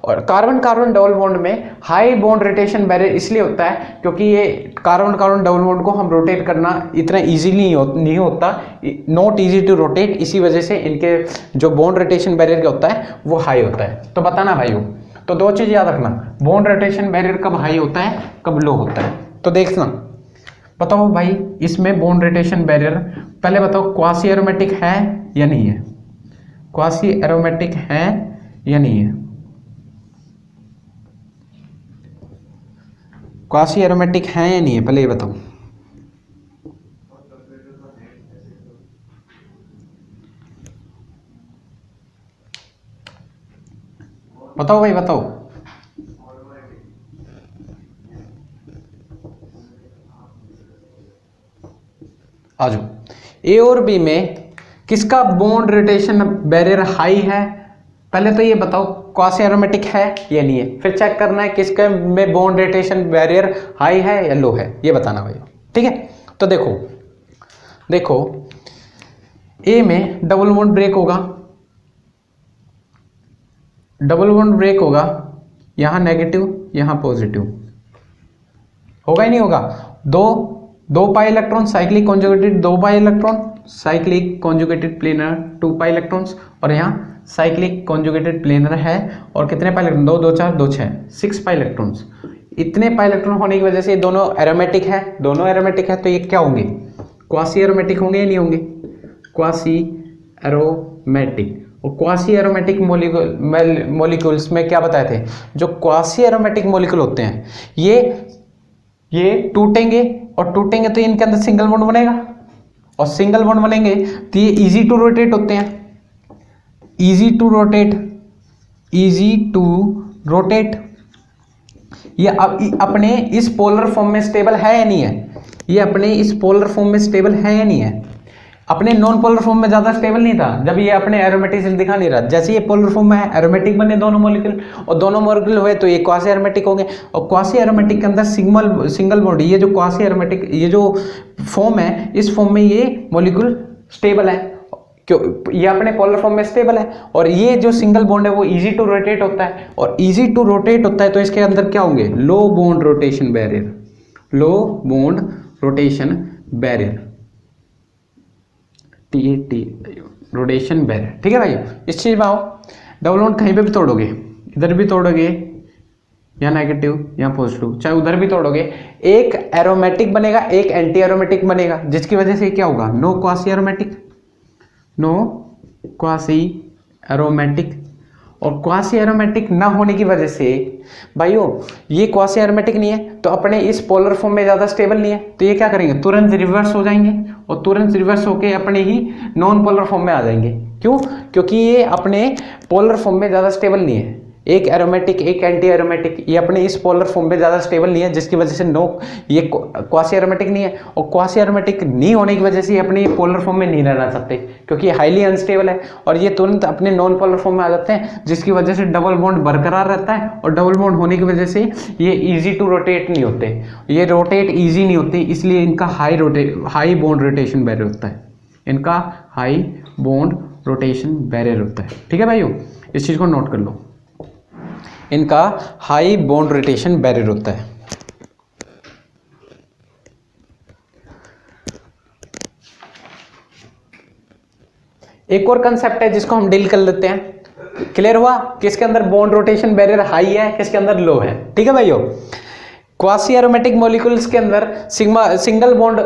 और कार्बन कार्बन डबल बॉन्ड में हाई बॉन्ड रोटेशन बैरियर इसलिए होता है क्योंकि ये कार्बन कार्बन डबल बॉन्ड को हम रोटेट करना इतना इजीली नहीं होता, नॉट इजी टू रोटेट, इसी वजह से इनके जो बॉन्ड रोटेशन बैरियर क्या होता है वो हाई होता है। तो बताना भाइयों, तो दो चीज याद रखना, बॉन्ड रोटेशन बैरियर कब हाई होता है कब लो होता है। तो देखना, बताओ भाई इसमें बॉन्ड रोटेशन बैरियर, पहले बताओ क्वासी एरोमेटिक है या नहीं है, क्वासी एरोमेटिक है या नहीं है, क्वासी एरोमेटिक है या नहीं है, पहले ये बताओ। बताओ भाई बताओ, आ जाओ। ए और बी में किसका बॉन्ड रोटेशन बैरियर हाई है, पहले तो ये बताओ क्वासी एरोमेटिक है या नहीं है, फिर चेक करना है किसके में बॉन्ड रोटेशन बैरियर हाई है या लो है, ये बताना भाई। ठीक है, तो देखो ए में डबल बॉन्ड ब्रेक होगा, डबल बॉन्ड ब्रेक होगा, यहां नेगेटिव यहां पॉजिटिव, होगा ही नहीं होगा, दो pi electron cyclic conjugated, 2 pi electron cyclic conjugated planar 2 pi electrons, और यहाँ साइक्लिक कॉन्जुगेटेड प्लेनर है और कितने पाई इलेक्ट्रॉन, 2 2 4 2 6 6 पाई इलेक्ट्रॉन्स। इतने पाई इलेक्ट्रॉन होने की वजह से ये दोनों एरोमेटिक है, दोनों एरोमेटिक है, तो ये क्या होंगे, क्वासी एरोमेटिक होंगे या नहीं होंगे, क्वासी एरोमेटिक। और क्वासी एरोमेटिक मॉलिक्यूल्स में क्या बताए थे, जो क्वासी एरोमेटिक मॉलिक्यूल होते हैं ये टूटेंगे, और टूटेंगे तो इनके अंदर सिंगल बॉन्ड बनेगा, और सिंगल बॉन्ड बनेंगे तो ये इजी टू रोटेट होते हैं, इजी टू रोटेट। ये अपने इस पोलर फॉर्म में स्टेबल है या नहीं है, ये अपने इस पोलर फॉर्म में स्टेबल है या नहीं है। अपने नॉन पोलर फॉर्म में ज़्यादा स्टेबल नहीं था जब ये अपने एरोमेटिक दिखा नहीं रहा, जैसे ये पोलर फॉर्म में है एरोमेटिक बने दोनों मॉलिक्यूल, और दोनों मॉलिक्यूल हुए तो ये क्वासी एरोमेटिक हो गए। और क्वासी एरोमेटिक के अंदर सिंगल बॉन्ड, ये जो क्वासी एरोमेटिक ये जो फॉर्म है, इस फॉर्म में ये मॉलिक्यूल स्टेबल है, क्यों, ये अपने पोलर फॉर्म में स्टेबल है, और ये जो सिंगल बॉन्ड है वो इजी टू रोटेट होता है, और इजी टू रोटेट होता है तो इसके अंदर क्या होंगे, low bond rotation barrier, low bond rotation barrier, T rotation barrier. ठीक है भाई, इस चीज में आओ, डबल बॉन्ड कहीं पे भी तोड़ोगे, इधर भी तोड़ोगे या नेगेटिव या पॉजिटिव, चाहे उधर भी तोड़ोगे, एक एरोमेटिक बनेगा एक एंटी एरोमेटिक बनेगा, जिसकी वजह से क्या होगा, no quasi aromatic, no quasi aromatic. और क्वासी एरोमेटिक ना होने की वजह से भाइयों ये क्वासी एरोमेटिक नहीं है तो अपने इस पोलर फॉर्म में ज़्यादा स्टेबल नहीं है, तो ये क्या करेंगे, तुरंत रिवर्स हो जाएंगे, और तुरंत रिवर्स होके अपने ही नॉन पोलर फॉर्म में आ जाएंगे। क्यों, क्योंकि ये अपने पोलर फॉर्म में ज़्यादा स्टेबल नहीं है, एक एरोमेटिक एक एंटी एरोमेटिक, ये अपने इस पोलर फॉर्म में ज़्यादा स्टेबल नहीं है, जिसकी वजह से ये क्वासी एरोमेटिक नहीं है। और क्वासी एरोमेटिक नहीं होने की वजह से ये अपने पोलर फॉर्म में नहीं रहना चाहते, क्योंकि ये हाईली अनस्टेबल है, और ये तुरंत अपने नॉन पोलर फॉर्म में आ जाते हैं, जिसकी वजह से डबल बॉन्ड बरकरार रहता है, और डबल बॉन्ड होने की वजह से ये ईजी टू रोटेट नहीं होते, ये रोटेट ईजी नहीं होते, इसलिए इनका हाई बॉन्ड रोटेशन बैरियर होता है, इनका हाई बॉन्ड रोटेशन बैरियर होता है। ठीक है भाइयों, इस चीज़ को नोट कर लो, इनका हाई बॉन्ड रोटेशन बैरियर होता है। एक और कंसेप्ट है जिसको हम डील कर लेते हैं, क्लियर हुआ, किसके अंदर बॉन्ड रोटेशन बैरियर हाई है, किसके अंदर लो है। ठीक है भाइयों, क्वासी एरोमेटिक मॉलिक्यूल्स के अंदर सिंगल बॉन्ड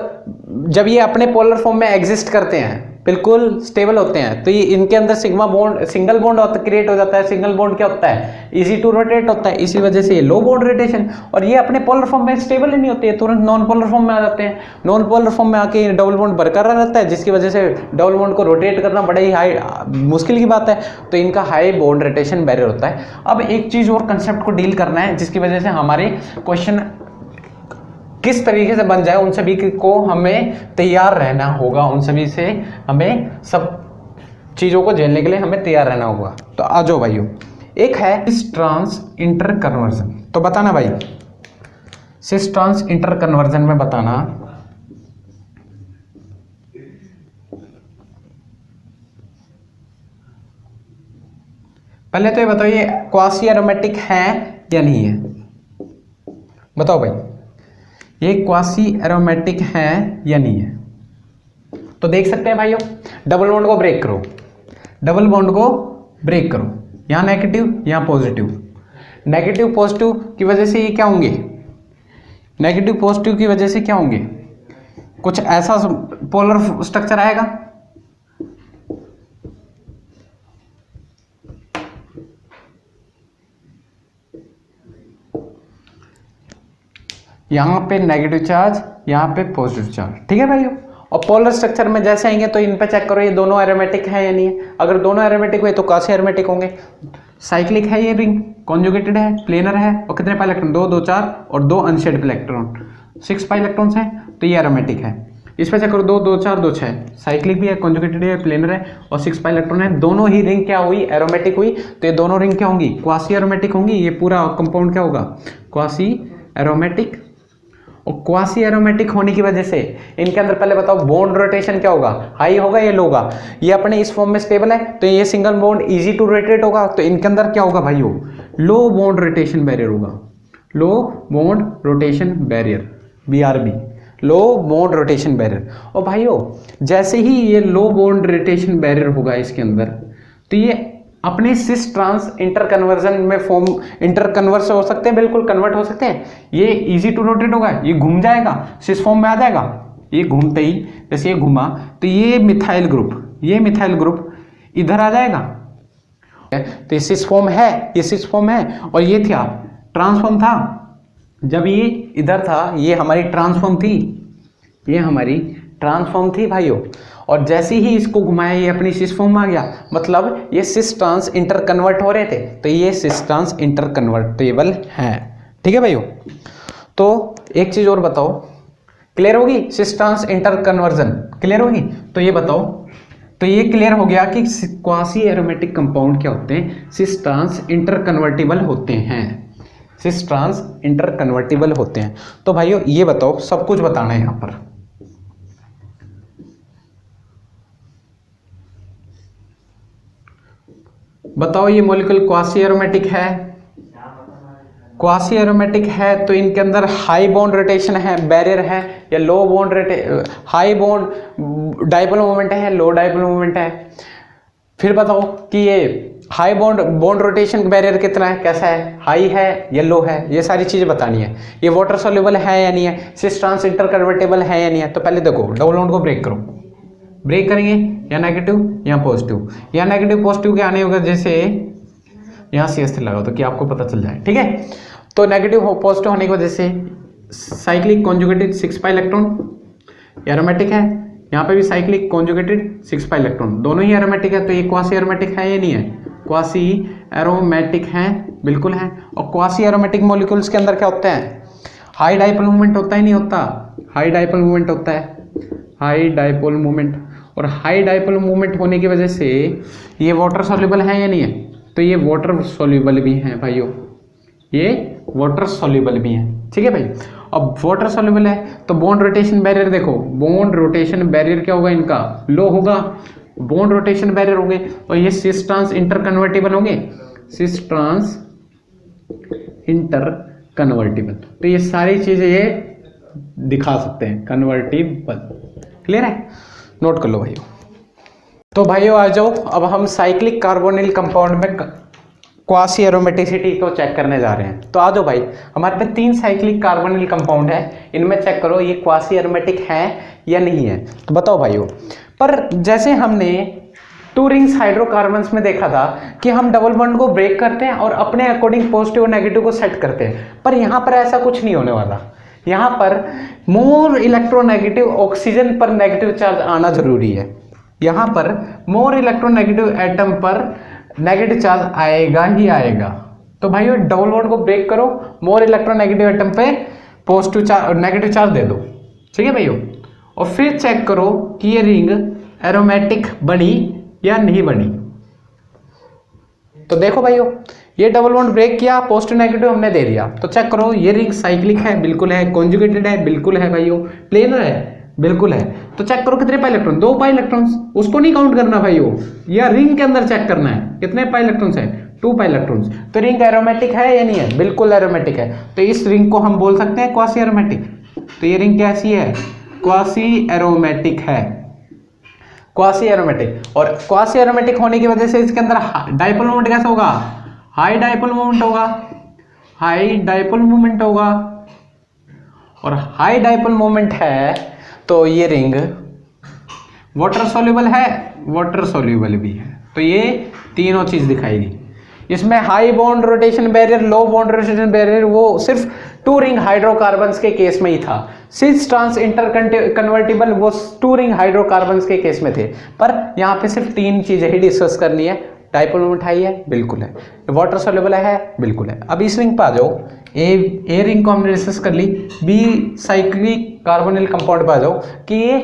जब ये अपने पोलर फॉर्म में एग्जिस्ट करते हैं, बिल्कुल स्टेबल होते हैं, तो ये इनके अंदर सिंगल बॉन्ड क्रिएट हो जाता है। सिंगल बॉन्ड क्या होता है, इजी टू रोटेट होता है, इसी वजह से ये लो बॉन्ड रोटेशन, और ये अपने पोलर फॉर्म में स्टेबल ही नहीं होते, तुरंत नॉन पोलर फॉर्म में आ जाते हैं। नॉन पोलर फॉर्म में आके डबल बॉन्ड बरकरार रहता है, जिसकी वजह से डबल बॉन्ड को रोटेट करना बड़ा ही हाई मुश्किल की बात है, तो इनका हाई बॉन्ड रोटेशन बैरियर होता है। अब एक चीज और कंसेप्ट को डील करना है, जिसकी वजह से हमारे क्वेश्चन किस तरीके से बन जाए, उन सभी को हमें तैयार रहना होगा, उन सभी से हमें सब चीज़ों को झेलने के लिए हमें तैयार रहना होगा। तो आ जाओ भाइयों, एक है सिस ट्रांस इंटर कन्वर्जन, तो बताना भाई, सिस ट्रांस इंटर कन्वर्जन में बताना पहले तो ये बताओ, ये क्वासी एरोमेटिक है या नहीं है, बताओ भाई, ये क्वासी एरोमेटिक है या नहीं है। तो देख सकते हैं भाइयों, डबल बॉन्ड को ब्रेक करो, डबल बॉन्ड को ब्रेक करो, यहाँ नेगेटिव यहाँ पॉजिटिव, नेगेटिव पॉजिटिव की वजह से ये क्या होंगे, नेगेटिव पॉजिटिव की वजह से क्या होंगे, कुछ ऐसा पोलर स्ट्रक्चर आएगा, यहाँ पे नेगेटिव चार्ज, यहाँ पे पॉजिटिव चार्ज। ठीक है भाइयों, और पोलर स्ट्रक्चर में जैसे आएंगे तो इन पे चेक करो ये दोनों एरोमेटिक है या नहीं है। अगर दोनों एरोमेटिक हुए तो क्वासी एरोमेटिक होंगे। साइक्लिक है ये रिंग, कॉन्जुगेटेड है, प्लेनर है, और कितने पाई इलेक्ट्रॉन, 2 2 4 और 2 अनशेड इलेक्ट्रॉन, 6 पाई इलेक्ट्रॉन्स हैं, तो ये एरोमेटिक है। इस पे चेक करो 2 2 4 2 6, साइक्लिक भी है, कॉन्जुगेटेड है, प्लेनर है, और 6 पाई इलेक्ट्रॉन है, दोनों ही रिंग क्या हुई, एरोमेटिक हुई, तो ये दोनों रिंग क्या होंगी, क्वासी एरोमेटिक होंगी। ये पूरा कंपाउंड क्या होगा, क्वासी एरोमेटिक। और क्वासी एरोमेटिक होने की वजह से इनके अंदर पहले बताओ बॉन्ड रोटेशन क्या होगा, हाई होगा या लो होगा। ये अपने इस फॉर्म में स्टेबल है तो ये single bond easy to rotate होगा, तो इनके अंदर क्या होगा भाइयों, लो बॉन्ड रोटेशन बैरियर होगा, लो बॉन्ड रोटेशन बैरियर, BRB, लो बॉन्ड रोटेशन बैरियर। और भाइयों जैसे ही ये लो बॉन्ड रोटेशन बैरियर होगा इसके अंदर, तो ये अपने सिस ट्रांस इंटर कन्वर्जन में फॉर्म इंटर कन्वर्स हो सकते हैं, बिल्कुल कन्वर्ट हो सकते हैं। ये इजी टू रोटेट होगा, ये घूम जाएगा, सिस फॉर्म में आ जाएगा। ये घूमते ही जैसे ये घूमा तो ये मिथाइल ग्रुप इधर आ जाएगा। तो ये सिस फॉर्म है, ये सिस फॉर्म है, और ये था ट्रांसफॉर्म था। जब ये इधर था ये हमारी ट्रांसफॉर्म थी, ये हमारी ट्रांसफॉर्म थी भाइयों। और जैसे ही इसको घुमाया ये अपनी सिस फॉर्म में आ गया, मतलब ये सिस ट्रांस इंटर कन्वर्ट हो रहे थे, तो ये सिस ट्रांस इंटर कन्वर्टेबल है। ठीक है भाइयों। तो एक चीज और बताओ, क्लियर होगी? Cis trans interconversion clear होगी? तो ये बताओ, तो ये क्लियर हो गया कि क्वासी एरोमेटिक कंपाउंड क्या होते हैं? सिस ट्रांस इंटर कन्वर्टेबल होते हैं, सिस ट्रांस इंटर कन्वर्टेबल होते हैं। तो भाइयों ये बताओ, सब कुछ बताना है यहां पर। बताओ ये मॉलिक्यूल क्वासी एरोमेटिक है, क्वासी एरोमेटिक है तो इनके अंदर हाई बॉन्ड रोटेशन है, बैरियर है, या low bond high bond dipole moment है, लो डाइपोल मोमेंट है। फिर बताओ कि ये हाई बॉन्ड रोटेशन बैरियर कितना है, कैसा है, हाई है या लो है, ये सारी चीजें बतानी है। ये वाटर सोल्यूबल है या नहीं है, सिस ट्रांस इंटर कन्वर्टेबल है या नहीं है। तो पहले देखो डबल बॉन्ड को ब्रेक करो, ब्रेक करेंगे या नेगेटिव या पॉजिटिव, या नेगेटिव पॉजिटिव के आने होगा, जैसे यहाँ CH3 लगाओ तो कि आपको पता चल जाए। ठीक है, तो नेगेटिव पॉजिटिव होने की वजह से cyclic conjugated 6 pi electron aromatic है, यहाँ पे भी साइक्लिक कॉन्जुगेटेड 6 पाई इलेक्ट्रॉन, दोनों ही एरोमेटिक है। तो ये क्वासी एरोमेटिक है या नहीं है? क्वासी एरोमेटिक है, बिल्कुल है। और क्वासी एरोमेटिक मॉलिक्यूल्स के अंदर क्या होता है? हाई डाइपोल मूवमेंट होता है, नहीं होता? हाई डाइपोल मूवमेंट होता है, हाई डाइपोल मूवमेंट। और हाई डाइपोल मूवमेंट होने की वजह से ये वाटर सॉल्युबल है या नहीं है? तो ये वाटर सॉल्युबल भी है भाइयों, ये वाटर सॉल्युबल भी है। ठीक है भाई। अब वाटर सॉल्युबल है तो बॉन्ड रोटेशन बैरियर देखो, बॉन्ड रोटेशन बैरियर क्या होगा इनका? लो होगा, बॉन्ड रोटेशन बैरियर होंगे। और ये सिस ट्रांस इंटर कन्वर्टेबल होंगे, सिस ट्रांस इंटर कन्वर्टेबल। तो ये सारी चीजें ये दिखा सकते हैं, कन्वर्टेबल। क्लियर है? नोट कर लो भाइयों। तो भाइयों आ जाओ, अब हम साइक्लिक कार्बोनिल कंपाउंड में क्वासी एरोमेटिसिटी को चेक करने जा रहे हैं। तो आ जाओ भाई, हमारे पे 3 साइक्लिक कार्बोनिल कंपाउंड है, इनमें चेक करो ये क्वासी एरोमेटिक है या नहीं है। तो बताओ भाइयों। पर जैसे हमने 2 रिंग्स हाइड्रोकार्बन्स में देखा था कि हम डबल बॉन्ड को ब्रेक करते हैं और अपने अकॉर्डिंग पॉजिटिव और नेगेटिव को सेट करते हैं, पर यहाँ पर ऐसा कुछ नहीं होने वाला। यहाँ पर मोर इलेक्ट्रोनेगेटिव ऑक्सीजन पर नेगेटिव चार्ज आना जरूरी है। यहाँ पर मोर इलेक्ट्रोनेगेटिव एटम पर नेगेटिव चार्ज आएगा ही आएगा। तो भाइयों डबल बॉन्ड को ब्रेक करो, मोर इलेक्ट्रोनेगेटिव एटम पे पॉजिटिव चार्ज नेगेटिव चार्ज दे दो। ठीक है भाइयों। और फिर चेक करो कि ये रिंग एरोमेटिक बनी या नहीं बनी। तो देखो भाइयों, ये डबल बॉन्ड ब्रेक किया, पॉजिटिव नेगेटिव हमने दे दिया। तो चेक करो ये रिंग साइक्लिक है, बिल्कुल है। कॉन्जुगेटेड है, बिल्कुल है भाइयों। प्लेनर है, बिल्कुल है। तो चेक करो कितने पाई इलेक्ट्रॉन? 2 पाई इलेक्ट्रॉन्स, उसको नहीं काउंट करना भाइयों, या रिंग के अंदर चेक करना है कितने पाई इलेक्ट्रॉन्स है, 2 पाई इलेक्ट्रॉन्स। तो रिंग एरोमेटिक है या नहीं है? बिल्कुल एरोमेटिक है। तो इस रिंग को हम बोल सकते हैं क्वासी एरोमेटिक। तो ये रिंग कैसी है? क्वासी एरोमेटिक है, क्वासी एरोमेटिक। और क्वासी एरोमेटिक होने की वजह से इसके अंदर डाइपोल मोमेंट कैसा होगा? हाई डाइपोल मोमेंट होगा, हाई डाइपोल मोमेंट होगा। और हाई डाइपोल मोमेंट है तो ये रिंग वाटर सॉल्युबल है, वाटर सॉल्युबल भी है। तो ये तीनों चीज दिखाएगी। इसमें high bond rotation barrier, low bond rotation barrier वो सिर्फ 2 रिंग हाइड्रोकार्बन्स के केस में ही था। सिस ट्रांस इंटर कन्वर्टेबल वो 2 रिंग हाइड्रोकार्बन्स के केस में थे। पर यहाँ पे सिर्फ 3 चीजें ही डिस्कस करनी है। डाइपोल मोमेंट हाई है, बिल्कुल है। वाटर सॉल्युबल है, बिल्कुल है। अब इस रिंग पे आ जाओ। ए रिंग को हमने डिस्कस कर ली। बी साइक्लिक कार्बोनिल कंपाउंड पे आ जाओ कि ये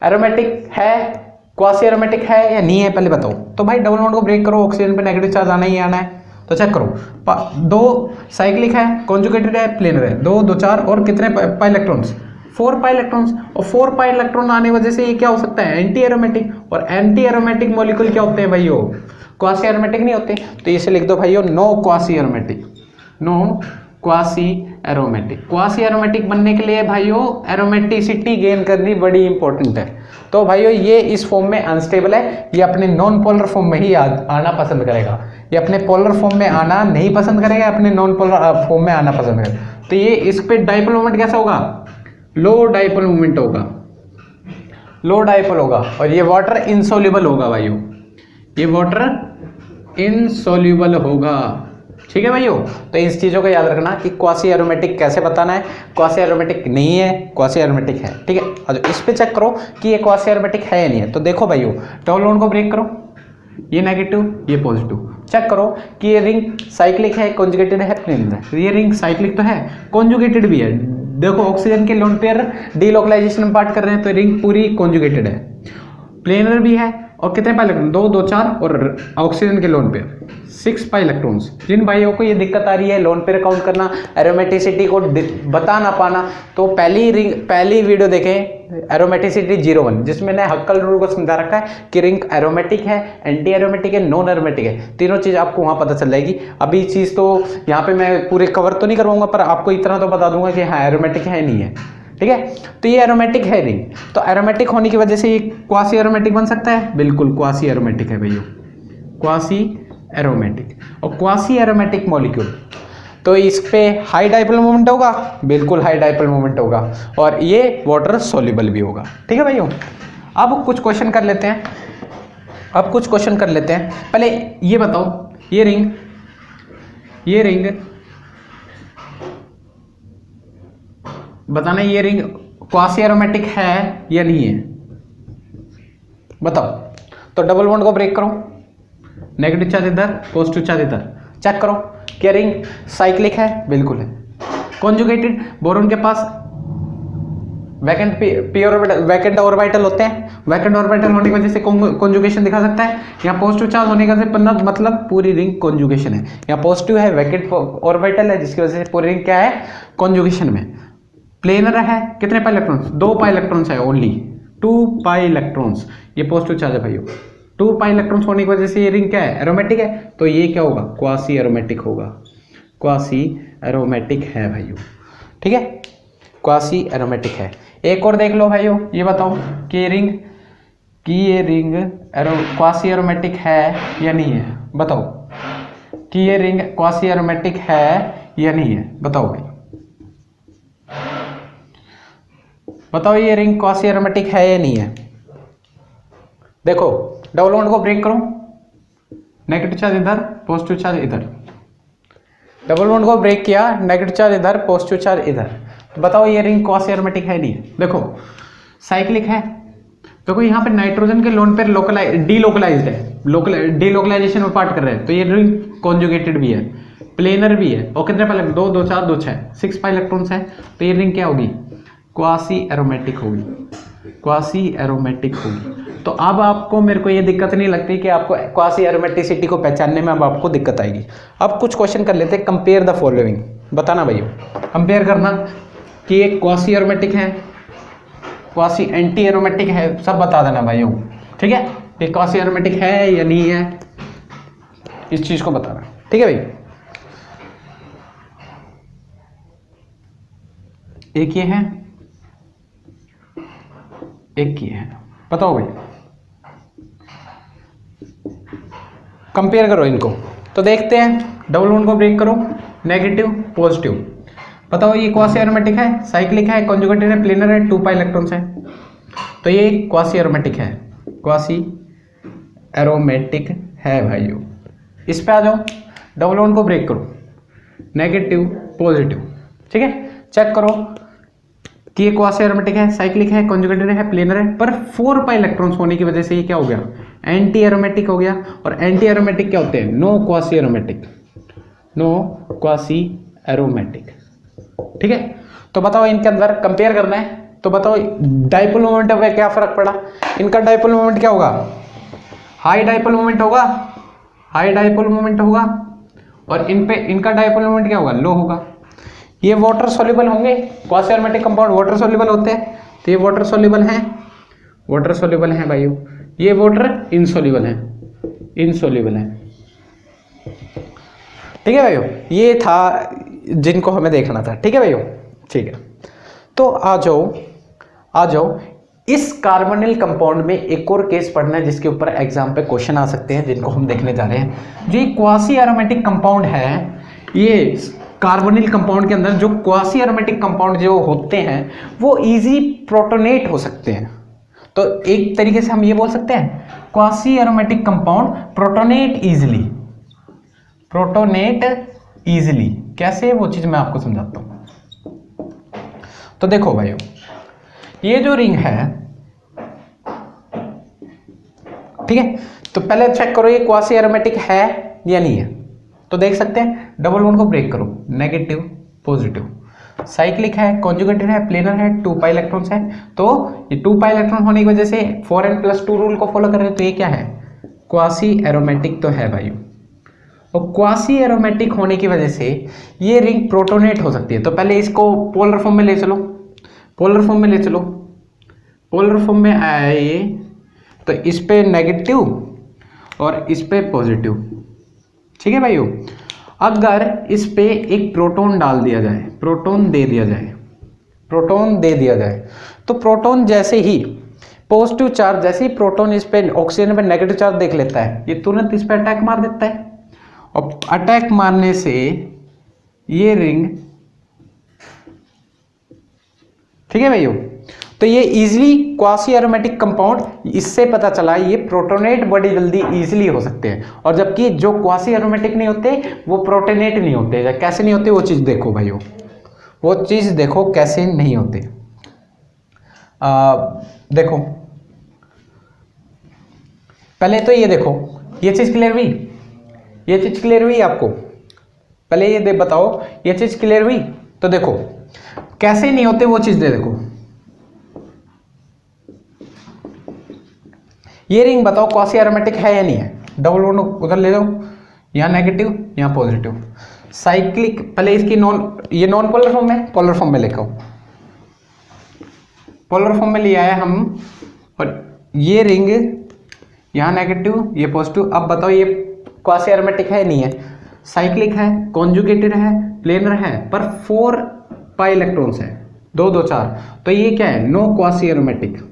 एरोमेटिक है, क्वासी एरोमेटिक है या नहीं है, पहले बताओ। तो भाई डबल बॉन्ड को ब्रेक करो, ऑक्सीजन पे नेगेटिव चार्ज आना ही आना है। तो चेक करो, 2 साइक्लिक है, कॉन्जुगेटेड है, प्लेनर है, 2 2 4 और कितने पाई इलेक्ट्रॉन्स? 4 pi electrons. और 4 पाई इलेक्ट्रॉन आने वजह से ये क्या हो सकता है? Anti aromatic. और एंटी एरोमेटिक मॉलिक्यूल क्या होते हैं भाइयों? क्वासी एरोमेटिक नहीं होते। तो इसे लिख दो भाइयों, no quasi aromatic, no quasi aromatic. Quasi aromatic बनने के लिए भाइयों एरोमेटिसिटी गेन करनी बड़ी इंपॉर्टेंट है। तो भाइयों ये इस फॉर्म में अनस्टेबल है, ये अपने नॉन पोलर फॉर्म में ही आना पसंद करेगा, ये अपने पोलर फॉर्म में आना नहीं पसंद करेगा, अपने नॉन पोलर फॉर्म में आना पसंद करेगा। तो ये इस पे डाइपोल मोमेंट कैसा होगा, लो डाइपोल मोमेंट होगा, लो डाइपोल होगा। और ये वाटर इनसोल्यूबल होगा भाइयों, ये वाटर इनसोल्यूबल होगा। ठीक है भाइयों, तो इस चीज़ों को याद रखना कि क्वासी एरोमेटिक कैसे बताना है, क्वासी एरोमेटिक नहीं है, क्वासी एरोमेटिक है। ठीक है, और इस पे चेक करो कि ये क्वासी एरोमेटिक है या नहीं है। तो देखो भाइयों डबल बॉन्ड को ब्रेक करो, ये नेगेटिव ये पॉजिटिव, चेक करो कि ये रिंग साइक्लिक है, कॉन्जुगेटेड है, प्लेनर है। ये रिंग साइक्लिक तो है, कॉन्जुगेटेड भी है। देखो ऑक्सीजन के लोन पेयर डीलोकलाइजेशन में पार्ट कर रहे हैं, तो रिंग पूरी कॉन्जुगेटेड है, प्लेनर भी है। और कितने पाई इलेक्ट्रॉन, 2 2 4, और ऑक्सीजन के लोन पेयर 6 पाई इलेक्ट्रॉन्स। जिन भाइयों को ये दिक्कत आ रही है लोन पेयर काउंट करना, एरोमेटिसिटी को बता ना पाना, तो पहली वीडियो देखें एरोमेटिसिटी 01, जिसमें मैंने हक्कल रूल को समझा रखा है कि रिंग एरोमेटिक है, एंटी एरोमेटिक है, नॉन एरोमेटिक है। तीनों चीज़ आपको वहाँ पता चल जाएगी। अभी चीज़ तो यहाँ पे मैं पूरे कवर तो नहीं करवाऊंगा, पर आपको इतना तो बता दूंगा कि हाँ एरोमेटिक है नहीं है। ठीक है, तो ये एरोमेटिक है रिंग, तो एरोमेटिक होने की वजह से ये क्वासी एरोमेटिक बन सकता है, बिल्कुल क्वासी एरोमेटिक है भैया, क्वासी एरोमेटिक। और क्वासी एरोमेटिक मॉलिक्यूल तो इस पे हाई डाइपोल मोमेंट होगा, बिल्कुल हाई डाइपोल मोमेंट होगा, और ये वाटर सोल्यूबल भी होगा। ठीक है भाइयों, अब कुछ क्वेश्चन कर लेते हैं, पहले ये बताओ ये रिंग बताना, ये रिंग क्वासी एरोमेटिक है या नहीं है, बताओ। तो डबल बॉन्ड को ब्रेक करो, नेगेटिव चार्ज इधर, पॉजिटिव चार्ज इधर, चेक करो क्या रिंग साइक्लिक है, बिल्कुल है। कॉन्जुगेटेड, बोरोन के पास वैकेंट ऑर्बिटल होते हैं, वैकेंट ऑर्बिटल होने की वजह से कॉन्जुगेशन दिखा सकता है। यहाँ पॉजिटिव चार्ज होने की वजह से मतलब पूरी रिंग कॉन्जुगेशन है। यहाँ पॉजिटिव है, वैकेंट ऑर्बिटल है, जिसकी वजह से पूरी रिंग क्या है, कॉन्जुगेशन में। प्लेनर है, कितने पाई इलेक्ट्रॉन्स, 2 पाई इलेक्ट्रॉन्स है, ओनली 2 पाई इलेक्ट्रॉन्स। ये पॉजिटिव चार्ज है भाइयों, 2 पाई इलेक्ट्रॉन्स होने की वजह से ये रिंग क्या है, एरोमेटिक है। तो ये क्या होगा, क्वासी एरोमेटिक होगा, क्वासी एरोमेटिक है भाइयों। ठीक है, क्वासी एरोमेटिक है। एक और देख लो भाइयों, ये बताओ कि ये रिंग क्वासी एरोमेटिक है या नहीं है, बताओ कि ये रिंग क्वासी एरोमेटिक है या नहीं है, बताओ भाई, बताओ ये रिंग क्वासी एरोमेटिक है या नहीं है। देखो डबल बॉन्ड को ब्रेक करो, नेगेटिव चार्ज इधर, पॉजिटिव चार्ज इधर, डबल बॉन्ड को ब्रेक किया, नेगेटिव चार्ज इधर, पॉजिटिव चार्ज इधर। तो बताओ ये रिंग क्वासी एरोमेटिक है नहीं है। देखो साइक्लिक है, देखो यहाँ पे नाइट्रोजन के लोन पेयर डीलोकलाइज्ड है, डीलोकलाइजेशन में पार्ट कर रहे हैं, तो ये रिंग कॉन्जुगेटेड भी है, प्लेनर भी है। और कितने पाई, 2 2 4 2 6, 6 पाई इलेक्ट्रॉन्स है। तो ये रिंग क्या होगी, क्वासी एरोमेटिक होगी, क्वासी एरोमेटिक होगी। तो अब आपको मेरे को ये दिक्कत नहीं लगती कि आपको क्वासी एरोमेटिसिटी को पहचानने में अब आपको दिक्कत आएगी। अब कुछ क्वेश्चन कर लेते हैं, कंपेयर द फॉलोइंग, बताना भैया, कंपेयर करना कि ये क्वासी एरोमेटिक है, क्वासी एंटी एरोमेटिक है, सब बता देना भाइयों। ठीक है, ये क्वासी एरोमेटिक है या नहीं है, इस चीज को बताना। ठीक है भाई, एक ये है, एक ये है, बताओ भाई, कंपेयर करो इनको। तो देखते हैं, डबल बॉन्ड को ब्रेक करो, नेगेटिव पॉजिटिव, बताओ ये क्वासी एरोमेटिक है, साइक्लिक है, कॉन्जुगेटेड है, प्लेनर है, 2 पाई इलेक्ट्रॉन्स है। तो ये क्वासी एरोमेटिक है, क्वासी एरोमेटिक है भाइयों। इस पे आ जाओ, डबल बॉन्ड को ब्रेक करो, नेगेटिव पॉजिटिव, ठीक है, चेक करो कि ये क्वासी एरोमेटिक है, साइक्लिक है, कॉन्जुगेटेड है, प्लेनर है, पर 4 पाई इलेक्ट्रॉन्स होने की वजह से ये क्या हो गया, एंटी एरोमेटिक हो गया। और एंटी एरोमेटिक क्या होते हैं, no quasi aromatic, no quasi aromatic. ठीक है, तो बताओ इनके अंदर कंपेयर करना है, तो बताओ डाइपोल मोमेंट में क्या फर्क पड़ा। इनका डाइपोल मोमेंट क्या होगा, हाई डाइपोल मोमेंट होगा, हाई डाइपोल मोमेंट होगा, और इन पे इनका डाइपोल मोमेंट क्या होगा, लो होगा। ये वाटर सॉल्युबल होंगे, quasi aromatic compound water soluble होते हैं, तो ये वाटर सॉल्युबल हैं, वाटर सॉल्युबल हैं भाइयों। ये वाटर इनसॉल्युबल हैं, इनसॉल्युबल हैं। ठीक है भाइयों, ये था जिनको हमें देखना था। ठीक है भाइयों, ठीक है। तो आ जाओ इस कार्बोनिल कंपाउंड में एक और केस पढ़ना है जिसके ऊपर एग्जाम पे क्वेश्चन आ सकते हैं, जिनको हम देखने जा रहे हैं। जो क्वासी एरोमेटिक कंपाउंड है, ये कार्बोनिल कंपाउंड के अंदर जो क्वासी एरोमेटिक कंपाउंड जो होते हैं वो इजी प्रोटोनेट हो सकते हैं। तो एक तरीके से हम ये बोल सकते हैं quasi aromatic compound protonate easily. कैसे, वो चीज मैं आपको समझाता हूं। तो देखो भाइयों, ये जो रिंग है, ठीक है, तो पहले चेक करो ये क्वासी एरोमेटिक है या नहीं है। तो देख सकते हैं, डबल बॉन्ड को ब्रेक करो, नेगेटिव पॉजिटिव, साइक्लिक है, कॉन्जुगेटेड है, प्लेनर है, 2 पाई इलेक्ट्रॉन्स है। तो ये 2 पाई इलेक्ट्रॉन होने की वजह से 4n+2 रूल को फॉलो कर रहे हैं, तो ये क्या है, क्वासी एरोमेटिक तो है भाई। और क्वासी एरोमेटिक होने की वजह से ये रिंग प्रोटोनेट हो सकती है। तो पहले इसको पोलर फॉर्म में ले चलो, पोलर फॉर्म में आया ये, तो इस पे नेगेटिव और इस पे पॉजिटिव। ठीक है भाइयों, अगर इस पे एक प्रोटॉन डाल दिया जाए, प्रोटॉन दे दिया जाए, तो प्रोटॉन जैसे ही पॉजिटिव चार्ज, जैसे ही प्रोटॉन इस पे ऑक्सीजन पे नेगेटिव चार्ज देख लेता है, ये तुरंत इस पे अटैक मार देता है। और अटैक मारने से ये रिंग, ठीक है भाइयों, तो ये इजीली क्वासी एरोमेटिक कंपाउंड, इससे पता चला ये प्रोटोनेट बड़ी जल्दी इजीली हो सकते हैं। और जबकि जो क्वासी एरोमेटिक नहीं होते वो प्रोटोनेट नहीं होते। कैसे नहीं होते वो चीज देखो भाइयों, वो चीज देखो कैसे नहीं होते। देखो पहले तो ये देखो, ये चीज क्लियर हुई आपको। पहले ये बताओ ये चीज क्लियर हुई। तो देखो कैसे नहीं होते वो चीज देखो। ये रिंग बताओ क्वासी एरोमेटिक है या नहीं है। डबल बॉन्ड उधर ले जाओ, यहाँ नेगेटिव यहाँ पॉजिटिव, साइक्लिक। पहले इसकी ये नॉन पोलर फॉर्म है, पोलर फॉर्म में लेकर आओ, पोलर फॉर्म में लिया है हम। और ये रिंग यहाँ नेगेटिव ये पॉजिटिव। अब बताओ ये क्वासी एरोमेटिक है नहीं है, साइक्लिक है, कॉन्जुगेटेड है, प्लेनर है, पर 4 पाई इलेक्ट्रॉन्स है, 2 2 4। तो ये क्या है, नो क्वासी एरोमेटिक।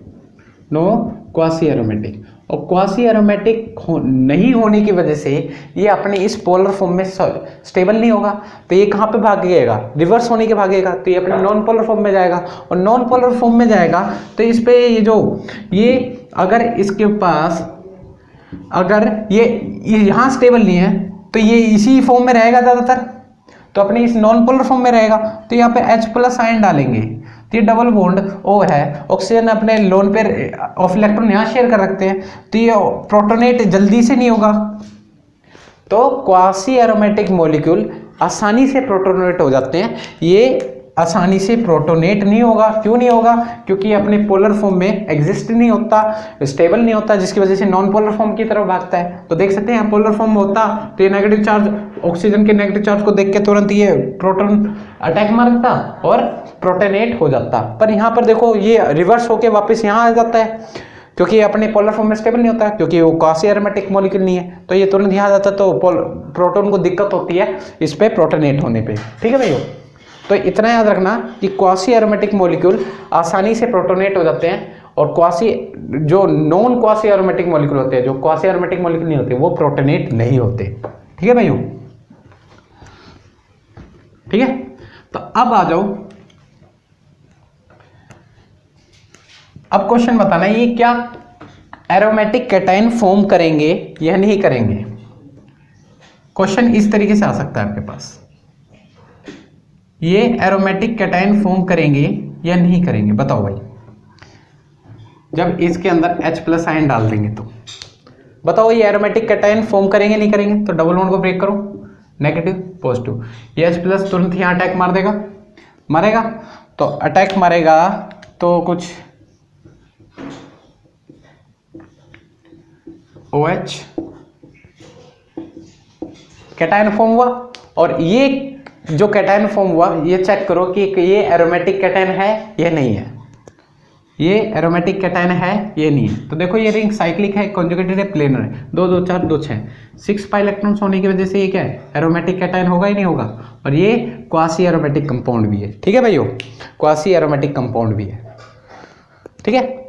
और क्वासी एरोमेटिक नहीं होने की वजह से ये अपने इस पोलर फॉर्म में स्टेबल नहीं होगा। तो ये कहाँ पे भागेगा, रिवर्स होने के भागेगा। तो ये अपने नॉन पोलर फॉर्म में जाएगा, और नॉन पोलर फॉर्म में जाएगा तो इस पे ये अगर इसके पास, अगर ये यहाँ स्टेबल नहीं है तो ये इसी फॉर्म में रहेगा ज़्यादातर, तो अपने इस नॉन पोलर फॉर्म में रहेगा। तो यहाँ पे H+ आयन डालेंगे, तो ये डबल बॉन्ड O है, ऑक्सीजन अपने लोन पे ऑफ इलेक्ट्रॉन यहाँ शेयर कर रखते हैं, तो ये प्रोटोनेट जल्दी से नहीं होगा। तो क्वासी एरोमेटिक मॉलिक्यूल आसानी से प्रोटोनेट हो जाते हैं, ये आसानी से प्रोटोनेट नहीं होगा। क्यों नहीं होगा, क्योंकि ये अपने पोलर फॉर्म में एग्जिस्ट नहीं होता, स्टेबल नहीं होता, जिसकी वजह से नॉन पोलर फॉर्म की तरफ भागता है। तो देख सकते हैं यहाँ पोलर फॉर्म होता तो ये नेगेटिव चार्ज, ऑक्सीजन के नेगेटिव चार्ज को देख के तुरंत ये प्रोटॉन अटैक मारता और प्रोटोनेट हो जाता। पर यहाँ पर देखो ये रिवर्स होके वापस यहाँ आ जाता है, क्योंकि अपने पोलर फॉर्म में स्टेबल नहीं होता, क्योंकि वो क्वासी एरोमेटिक मॉलिक्यूल नहीं है। तो ये तुरंत यहाँ आ जाता है, तो प्रोटॉन को दिक्कत होती है इस पे प्रोटोनेट होने पे। ठीक है भैया, तो इतना याद रखना कि क्वासी एरोमेटिक मॉलिक्यूल आसानी से प्रोटोनेट हो जाते हैं, और क्वासी जो नॉन क्वासी एरोमेटिक मॉलिक्यूल होते हैं, जो क्वासी एरोमेटिक मॉलिक्यूल नहीं होते, वो प्रोटोनेट नहीं होते। ठीक है भाइयों, ठीक है। तो अब आ जाओ, अब क्वेश्चन बताना है ये क्या एरोमेटिक कैटायन फॉर्म करेंगे या नहीं करेंगे। क्वेश्चन इस तरीके से आ सकता है आपके पास, ये एरोमेटिक कैटायन फॉर्म करेंगे या नहीं करेंगे, बताओ भाई। जब इसके अंदर H+ आयन डाल देंगे तो बताओ ये एरोमेटिक कैटायन फॉर्म करेंगे नहीं करेंगे। तो डबल बॉन्ड को ब्रेक करो, नेगेटिव पॉजिटिव, ये H+ तुरंत यहाँ अटैक मारेगा। तो अटैक मारेगा तो कुछ OH कैटायन फॉर्म हुआ, और ये जो कैटायन फॉर्म हुआ ये चेक करो कि ये एरोमेटिक कैटायन है या नहीं है। ये एरोमेटिक कैटायन है, ये नहीं है। तो देखो ये रिंग साइक्लिक है, कॉन्जुगेटेड है, प्लेनर है, 2 2 4 2 6, 6 पाई इलेक्ट्रॉन्स होने की वजह से ये क्या है, एरोमेटिक कैटायन होगा ही नहीं होगा। और ये क्वासी एरोमेटिक कंपाउंड भी है, ठीक है भाइयों, क्वासी एरोमेटिक कंपाउंड भी है, ठीक है।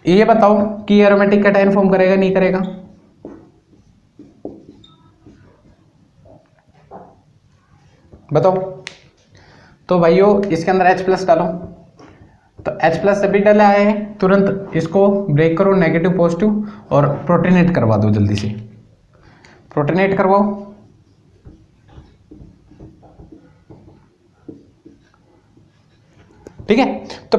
ये बताओ कि एरोमेटिक कैटायन फॉर्म करेगा नहीं करेगा, बताओ। तो भाइयों इसके अंदर H+ डालो, तो H+ अभी डाला है, तुरंत इसको ब्रेक करो, नेगेटिव पॉजिटिव, और प्रोटोनेट करवा दो, जल्दी से प्रोटोनेट करवाओ। ठीक है, तो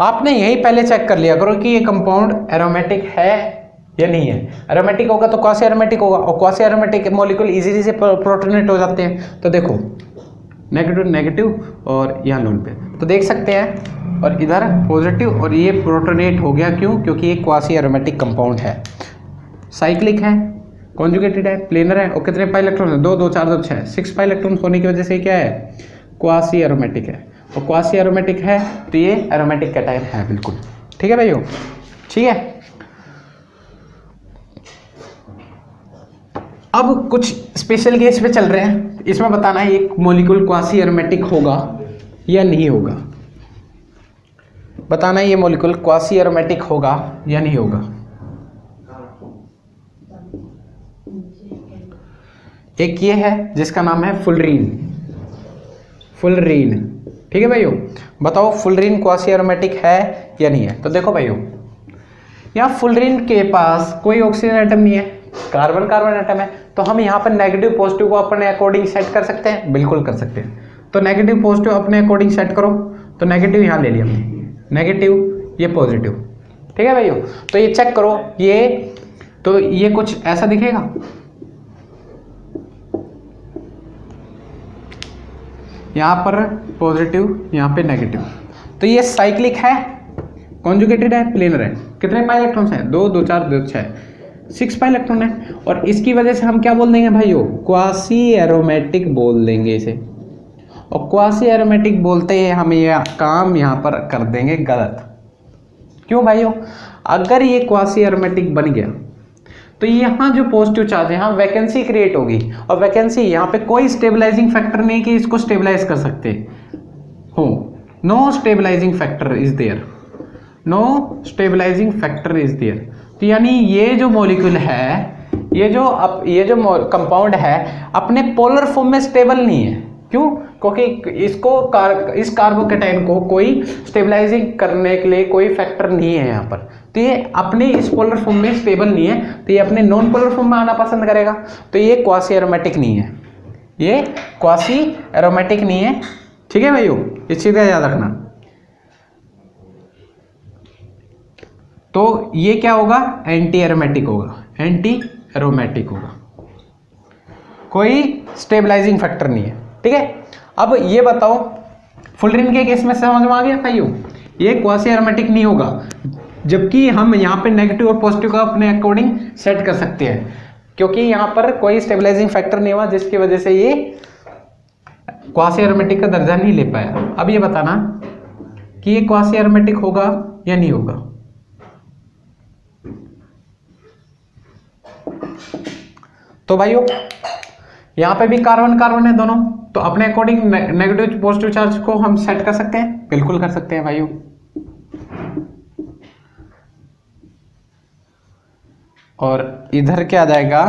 आपने यही पहले चेक कर लिया करो कि ये कंपाउंड एरोमेटिक है या नहीं है। एरोमेटिक होगा तो क्वासी एरोमेटिक होगा, और क्वासी एरोमेटिक मॉलिक्यूल इजीली से प्रोटोनेट हो जाते हैं। तो देखो नेगेटिव नेगेटिव और यहाँ लोन पे, तो देख सकते हैं, और इधर पॉजिटिव, और ये प्रोटोनेट हो गया, क्यों, क्योंकि ये क्वासी एरोमेटिक कंपाउंड है, साइक्लिक है, कॉन्जुगेटेड है, प्लेनर है, और कितने पाई इलेक्ट्रॉन है, 2 2 4 2 6, 6 पाई इलेक्ट्रॉन होने की वजह से क्या है, क्वासी एरोमेटिक है। और क्वासी एरोमेटिक है तो ये एरोमेटिक कैटायन है, बिल्कुल, ठीक है भाइयों, ठीक है। अब कुछ स्पेशल केस पे चल रहे हैं, इसमें बताना है एक मॉलिक्यूल क्वासी एरोमेटिक होगा या नहीं होगा, बताना है ये मॉलिक्यूल क्वासी एरोमेटिक होगा या नहीं होगा। एक ये है जिसका नाम है फुलरीन, फुलरीन, ठीक है भाइयों, बताओ फुलरीन क्वासी एरोमेटिक है या नहीं है। तो देखो भाइयों यहाँ फुलरीन के पास कोई ऑक्सीजन एटम नहीं है, कार्बन कार्बन एटम है, तो हम यहाँ पर नेगेटिव पॉजिटिव को अपने अकॉर्डिंग सेट कर सकते हैं, बिल्कुल कर सकते हैं। तो नेगेटिव पॉजिटिव अपने अकॉर्डिंग सेट करो, तो नेगेटिव यहाँ ले लिया हमने, नेगेटिव ये पॉजिटिव, ठीक है भाइयों। तो ये चेक करो, ये तो ये कुछ ऐसा दिखेगा, यहाँ पर पॉजिटिव, यहाँ पे नेगेटिव, तो ये साइक्लिक है, कॉन्जुगेटेड है, प्लेनर है, कितने पाई इलेक्ट्रॉन्स हैं, 2 2 4 2 6, 6 पाई इलेक्ट्रॉन है, और इसकी वजह से हम क्या बोल देंगे भाइयों, क्वासी एरोमेटिक बोल देंगे इसे। और क्वासी एरोमेटिक बोलते हैं हम ये काम यहाँ पर कर देंगे गलत, क्यों भाइयों, अगर ये क्वासी एरोमेटिक बन गया तो यहाँ जो पॉजिटिव चार्ज है यहाँ वैकेंसी क्रिएट होगी, और वैकेंसी यहाँ पे कोई स्टेबलाइजिंग फैक्टर नहीं कि इसको स्टेबलाइज कर सकते हो, no stabilising factor is there, no stabilising factor is there. तो यानी ये जो मॉलिक्यूल है, ये जो कंपाउंड है अपने पोलर फॉर्म में स्टेबल नहीं है, क्यों, क्योंकि इस कार्बोकैटायन को कोई स्टेबलाइजिंग करने के लिए कोई फैक्टर नहीं है यहाँ पर, तो ये अपने इस पोलर फॉर्म में स्टेबल नहीं है, तो ये अपने नॉन पोलर फॉर्म में आना पसंद करेगा, तो ये क्वासी एरोमेटिक नहीं है, ये क्वासी एरोमेटिक नहीं है, ठीक है भाइयों, इस चीज़ का याद रखना। तो ये क्या होगा, एंटी एरोमेटिक होगा, एंटी एरोमेटिक होगा, कोई स्टेबलाइजिंग फैक्टर नहीं है, ठीक है। अब ये बताओ फुलरीन के केस में समझ में आ गया भाइयों, ये क्वासी एरोमेटिक नहीं होगा, जबकि हम यहाँ पे नेगेटिव और पॉजिटिव का अपने अकॉर्डिंग सेट कर सकते हैं, क्योंकि यहाँ पर कोई स्टेबलाइजिंग फैक्टर नहीं हुआ, जिसकी वजह से ये क्वासी एरोमेटिक का दर्जा नहीं ले पाया। अब ये बताना कि ये क्वासी एरोमेटिक होगा या नहीं होगा। तो भाइयों यहाँ पे भी कार्बन कार्बन है दोनों, तो अपने अकॉर्डिंग नेगेटिव पॉजिटिव चार्ज को हम सेट कर सकते हैं, बिल्कुल कर सकते हैं भाइयों। और इधर क्या आ जाएगा,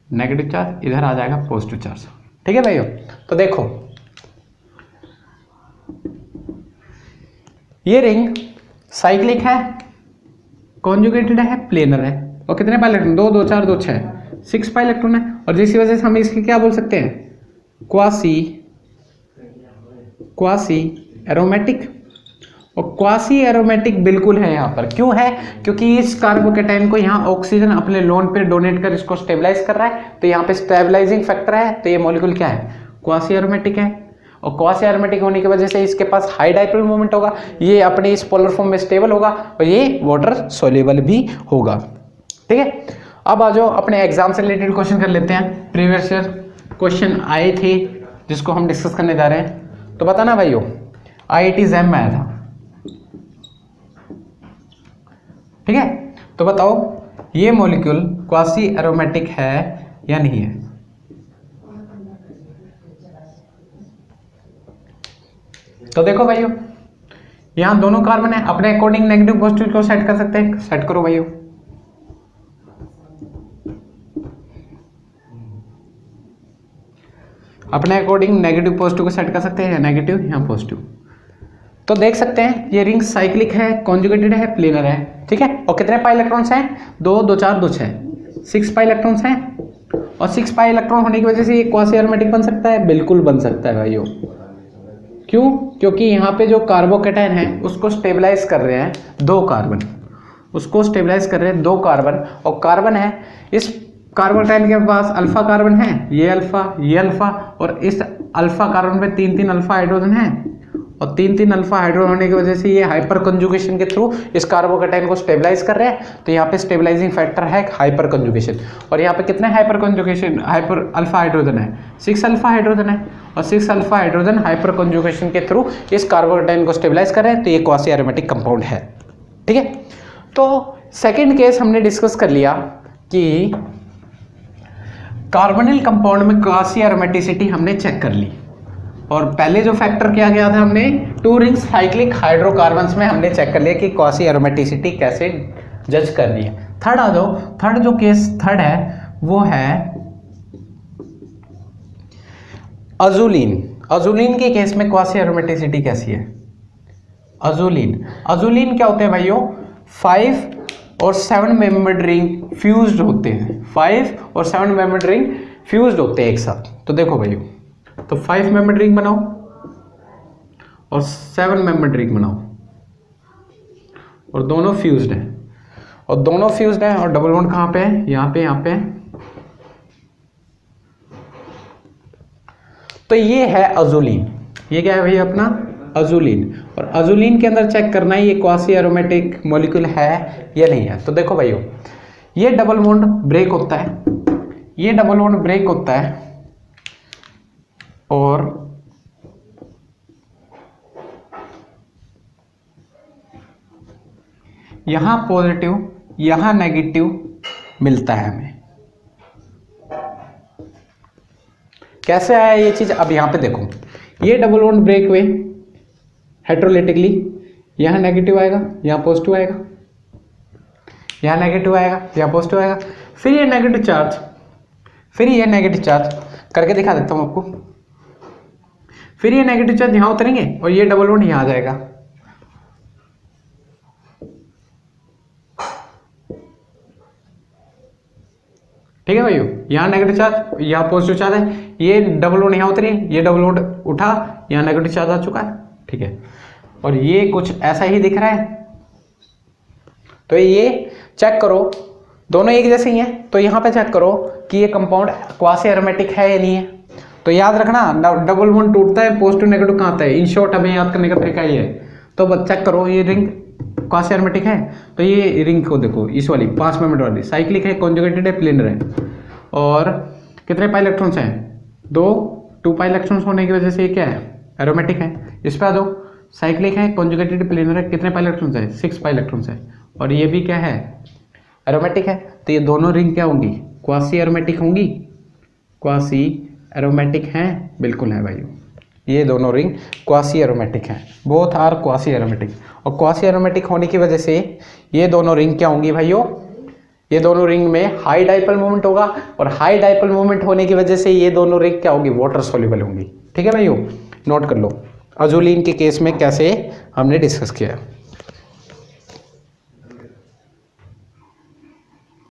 नेगेटिव चार्ज, इधर आ जाएगा पॉजिटिव चार्ज, ठीक है भाइयों। तो देखो ये रिंग साइक्लिक है, कॉन्जुगेटेड है, प्लेनर है, और कितने पाई इलेक्ट्रॉन, 2 2 4 2 6, 6 पाई इलेक्ट्रॉन है, और जिसकी वजह से हम इसकी क्या बोल सकते हैं, क्वासी एरोमेटिक। और क्वासी एरोमेटिक बिल्कुल है यहाँ पर, क्यों है, क्योंकि इस कार्बोकैटायन को यहाँ ऑक्सीजन अपने लोन पे डोनेट कर इसको स्टेबलाइज कर रहा है, तो यहाँ पे स्टेबलाइजिंग फैक्टर है, तो ये मॉलिक्यूल क्या है, क्वासी एरोमेटिक है। और क्वासी एरोमेटिक होने की वजह से इसके पास हाई डाइपोल मोमेंट होगा, ये अपने इस पोलर फॉर्म में स्टेबल होगा, और ये वाटर सोल्यूबल भी होगा, ठीक है। अब आ जाओ अपने एग्जाम से रिलेटेड क्वेश्चन कर लेते हैं, प्रीवियस ईयर क्वेश्चन आए थे जिसको हम डिस्कस करने जा रहे हैं। तो बताना भाइयों, IIT जैम में आया था, ठीक है, तो बताओ ये मॉलिक्यूल क्वासी एरोमेटिक है या नहीं है? तो देखो भाइयों, यहां दोनों कार्बन है, अपने अकॉर्डिंग नेगेटिव पॉजिटिव को सेट कर सकते हैं, सेट करो भाइयों। अपने अकॉर्डिंग नेगेटिव पॉजिटिव को सेट कर सकते हैं, या नेगेटिव या पॉजिटिव। तो देख सकते हैं ये रिंग साइक्लिक है, कॉन्जुगेटेड है, प्लेनर है, ठीक है। और कितने पाई इलेक्ट्रॉन्स हैं? 2 2 4 2 6, 6 पाई इलेक्ट्रॉन्स हैं। और 6 पाई इलेक्ट्रॉन होने की वजह से ये क्वासी एरोमेटिक बन सकता है, बिल्कुल बन सकता है भाइयों। क्यों? क्योंकि यहाँ पे जो कार्बोकेटाइन है उसको स्टेबलाइज कर रहे हैं 2 कार्बन, उसको स्टेबलाइज कर रहे हैं 2 कार्बन। और कार्बन है, इस कार्बोकेटाइन के पास अल्फा कार्बन है, ये अल्फा, और इस अल्फा कार्बन पे 3 अल्फा हाइड्रोजन है। और 3 अल्फा हाइड्रोजन होने की वजह से ये हाइपर कंजुगेशन के थ्रू इस कार्बोकेटाइन को स्टेबलाइज कर रहे हैं। तो यहाँ पे स्टेबलाइजिंग फैक्टर है हाइपर कंजुगेशन। और यहाँ पे कितने हाइपर अल्फा हाइड्रोजन है? 6 अल्फा हाइड्रोजन है। और 6 अल्फा हाइड्रोजन हाइपर कंजुगेशन के थ्रू इस कार्बोकेटाइन को स्टेबलाइज कर रहे हैं। तो ये क्वासी एरोमेटिक कंपाउंड है, ठीक है। तो सेकेंड केस हमने डिस्कस कर लिया कि कार्बोनिल कंपाउंड में क्वासी एरोमेटिसिटी हमने चेक कर ली। और पहले जो फैक्टर किया गया था हमने 2 रिंग साइक्लिक हाइड्रोकार्बन्स में हमने चेक कर लिया कि क्वासी एरोमेटिसिटी कैसे जज करनी है। थर्ड आ जाओ, थर्ड है वो है अजूलिन के केस में क्वासी एरोमेटिसिटी कैसी है? अजूलिन क्या होते हैं भाइयों? 5 और 7 मेंबर्ड रिंग फ्यूज्ड होते हैं, 5 और 7 मेंबर्ड रिंग फ्यूज्ड होते हैं एक साथ। तो देखो भाइयों, तो 5 मेंबर्ड रिंग बनाओ और 7 मेंबर्ड रिंग बनाओ, और दोनों फ्यूज्ड हैं, और डबल बॉन्ड कहां पे है? यहाँ पे। तो ये है अजूलिन। ये क्या है भैया? अपना अजूलिन। और अजूलिन के अंदर चेक करना है ये क्वासी एरोमेटिक मॉलिक्यूल है या नहीं है। तो देखो भाइयों, ये डबल बॉन्ड ब्रेक होता है, और यहां पॉजिटिव, यहां नेगेटिव मिलता है हमें। कैसे आया ये चीज? अब यहां पे देखो, ये डबल बॉन्ड ब्रेक हुए हेटेरोलेटिकली, यहां नेगेटिव आएगा, यहां पॉजिटिव आएगा, यहां नेगेटिव आएगा, यहां पॉजिटिव आएगा, फिर ये नेगेटिव चार्ज करके दिखा देता हूं आपको। फिर ये नेगेटिव चार्ज यहां उतरेंगे और ये डबल बॉन्ड यहां आ जाएगा। ठीक है भाइयों, यहां नेगेटिव चार्ज, यहां पॉजिटिव चार्ज है, ये डबल बॉन्ड यहां उतरी, ये डबल बॉन्ड उठा, यहां नेगेटिव चार्ज आ चुका है, ठीक है। और ये कुछ ऐसा ही दिख रहा है। तो ये चेक करो, दोनों एक जैसे ही हैं। तो यहां पे चेक करो कि ये कंपाउंड क्वासी एरोमेटिक है या नहीं है। तो याद रखना, डबल बॉन्ड टूटता है, पॉजिटिव नेगेटिव कहाँ आता है? इन शॉर्ट हमें याद करने का तरीका ये है। तो चेक करो ये रिंग क्वासी एरोमेटिक है। तो ये रिंग को देखो, इस वाली 5 मेंबर वाली साइक्लिक है, कॉन्जुगेटेड है, प्लेनर है। और कितने पाई इलेक्ट्रॉन्स हैं? 2 पाई इलेक्ट्रॉन्स होने की वजह से ये क्या है? एरोमेटिक है। इस पर आ जाओ, साइक्लिक है, कॉन्जुगेटेड, प्लेनर है, कितने पाई इलेक्ट्रॉन्स है? 6 पाई इलेक्ट्रॉन्स है। और ये भी क्या है? एरोमेटिक है। तो ये दोनों रिंग क्या होंगी? क्वासी एरोमेटिक होंगी। क्वासी एरोमेटिक हैं, बिल्कुल है भाइयों, ये दोनों रिंग क्वासी एरोमेटिक हैं, बोथ आर क्वासी एरोमेटिक। और क्वासी एरोमेटिक होने की वजह से ये दोनों रिंग क्या होंगी भाइयों? ये दोनों रिंग में हाई डाइपोल मोमेंट होगा, और हाई डाइपोल मोमेंट होने की वजह से ये दोनों रिंग क्या होंगी? वाटर सोल्यूबल होंगी। ठीक है भाइयों, नोट कर लो अजूलिन के केस में कैसे हमने डिस्कस किया है।